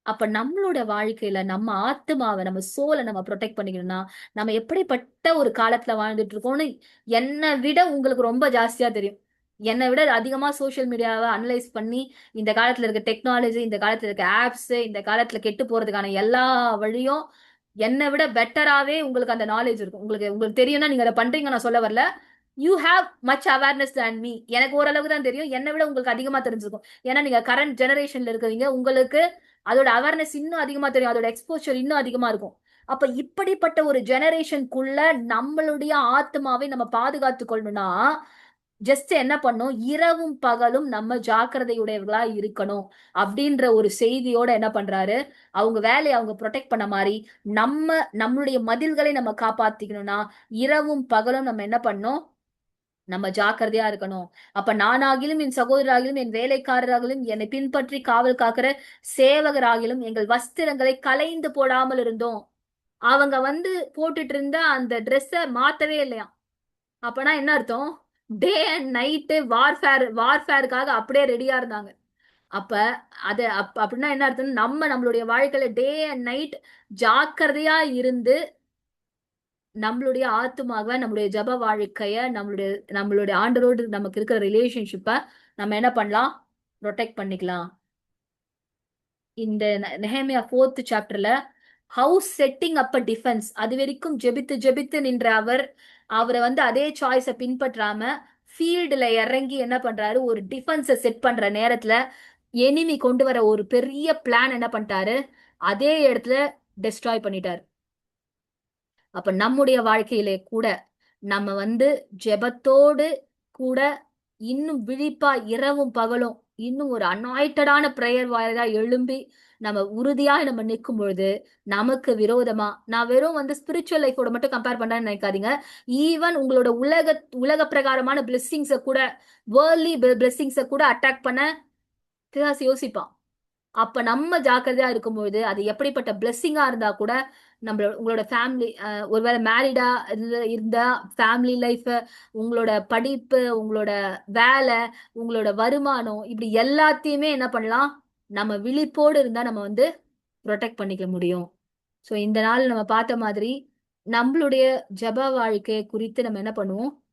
Speaker 1: அப்ப நம்மளோட வாழ்க்கையில நம்ம ஆத்மாவை, நம்ம சோலை நம்ம ப்ரொடெக்ட் பண்ணிக்கணும்னா நம்ம எப்படிப்பட்ட ஒரு காலத்துல வாழ்ந்துட்டு இருக்கோம்னு என்னை விட உங்களுக்கு ரொம்ப ஜாஸ்தியா தெரியும். என்னை விட அதிகமா சோசியல் மீடியாவை அனலைஸ் பண்ணி இந்த காலத்துல இருக்க டெக்னாலஜி, இந்த காலத்துல இருக்க ஆப்ஸ், இந்த காலத்துல கெட்டு போறதுக்கான எல்லா வழியும் என்னை விட பெட்டராவே உங்களுக்கு அந்த நாலேஜ் இருக்கும். உங்களுக்கு உங்களுக்கு தெரியும்னா நீங்க அதை பண்றீங்க, நான் சொல்ல வரல. You have much awareness than me. எனக்கு ஓரளவுக்கு தான் தெரியும், என்னை விட உங்களுக்கு அதிகமா தெரிஞ்சிருக்கும். ஏன்னா நீங்க கரண்ட் ஜெனரேஷன்ல இருக்கிறீங்க, உங்களுக்கு அதோட அவேர்னஸ் இன்னும் அதிகமா தெரியும், அதோட எக்ஸ்போஷர் இன்னும் அதிகமா இருக்கும். அப்ப இப்படிப்பட்ட ஒரு ஜெனரேஷனுக்குள்ள நம்மளுடைய ஆத்மாவை நம்ம பாதுகாத்து கொள்ளணும்னா ஜஸ்ட் என்ன பண்ணும், இரவும் பகலும் நம்ம ஜாக்கிரதையுடையவர்களா இருக்கணும் அப்படின்ற ஒரு செய்தியோட என்ன பண்றாரு, அவங்க வேலையை அவங்க ப்ரொடெக்ட் பண்ண மாதிரி நம்மளுடைய மதில்களை நம்ம காப்பாத்திக்கணும்னா இரவும் பகலும் நம்ம என்ன பண்ணணும், நம்ம ஜாக்கிரதையா இருக்கணும். அப்ப நானாகிலும் என் சகோதராகிலும் என் வேலைக்காரராகிலும் என்னை பின்பற்றி காவல் காக்கிற சேவகராகிலும் எங்கள் வஸ்திரங்களை கலைந்து போடாமல் இருந்தோம். அவங்க வந்து போட்டுட்டு இருந்த அந்த ட்ரெஸ்ஸ மாத்தவே இல்லையா. அப்பனா என்ன அர்த்தம், டே அண்ட் நைட்டு வார்ஃபேருக்காக அப்படியே ரெடியா இருந்தாங்க. அப்ப அது அப்படின்னா என்ன அர்த்தம், நம்மளுடைய வாழ்க்கையில டே அண்ட் நைட் ஜாக்கிரதையா இருந்து நம்மளுடைய ஆத்துமாக, நம்மளுடைய ஜப வாழ்க்கைய, நம்மளுடைய ஆண்டரோடு நமக்கு இருக்கிற ரிலேஷன்ஷிப்ப நம்ம என்ன பண்ணலாம், ப்ரொடெக்ட் பண்ணிக்கலாம். இந்த நெஹேமியா 4th சாப்டர்ல house setting up a defence, அது வரைக்கும் ஜெபித்து ஜெபித்து நின்ற அவரை வந்து அதே சாய்ஸை பின்பற்றாம ஃபீல்டுல இறங்கி என்ன பண்றாரு, ஒரு டிஃபென்ஸை செட் பண்ற நேரத்துல எனிமி கொண்டு வர ஒரு பெரிய பிளான் என்ன பண்ணிட்டாரு, அதே இடத்துல டெஸ்ட்ராய் பண்ணிட்டாரு. அப்ப நம்முடைய வாழ்க்கையிலே கூட நம்ம வந்து ஜெபத்தோடு கூட இன்னும் விழிப்பா இரவும் பகலும் இன்னும் ஒரு அனாய்டடான பிரேயர் வாயிலா எழும்பி நம்ம உறுதியா நம்ம நிற்கும் பொழுது நமக்கு விரோதமா, நான் வெறும் வந்து ஸ்பிரிச்சுவல் லைஃபோட மட்டும் கம்பேர் பண்றேன்னு நினைக்காதீங்க, ஈவன் உங்களோட உலக பிரகாரமான பிளெஸிங்ஸை கூட, வேர்ல்ட்லி பிளெஸிங்ஸை கூட அட்டாக் பண்ண பிசாசு யோசிப்பான். அப்ப நம்ம ஜாக்கிரதையா இருக்கும்போது அது எப்படிப்பட்ட பிளெஸ்ஸிங்கா இருந்தா கூட உங்களோட ஃபேமிலி, ஒருவேளை மேரிடா இருந்தா ஃபேமிலி லைஃப், உங்களோட படிப்பு, உங்களோட வேலை, உங்களோட வருமானம், இப்படி எல்லாத்தையுமே என்ன பண்ணலாம், நம்ம விழிப்போடு இருந்தா நம்ம வந்து ப்ரொடெக்ட் பண்ணிக்க முடியும். ஸோ இந்த நாள் நம்ம பார்த்த மாதிரி நம்மளுடைய ஜெப வாழ்க்கையை குறித்து நம்ம என்ன பண்ணுவோம்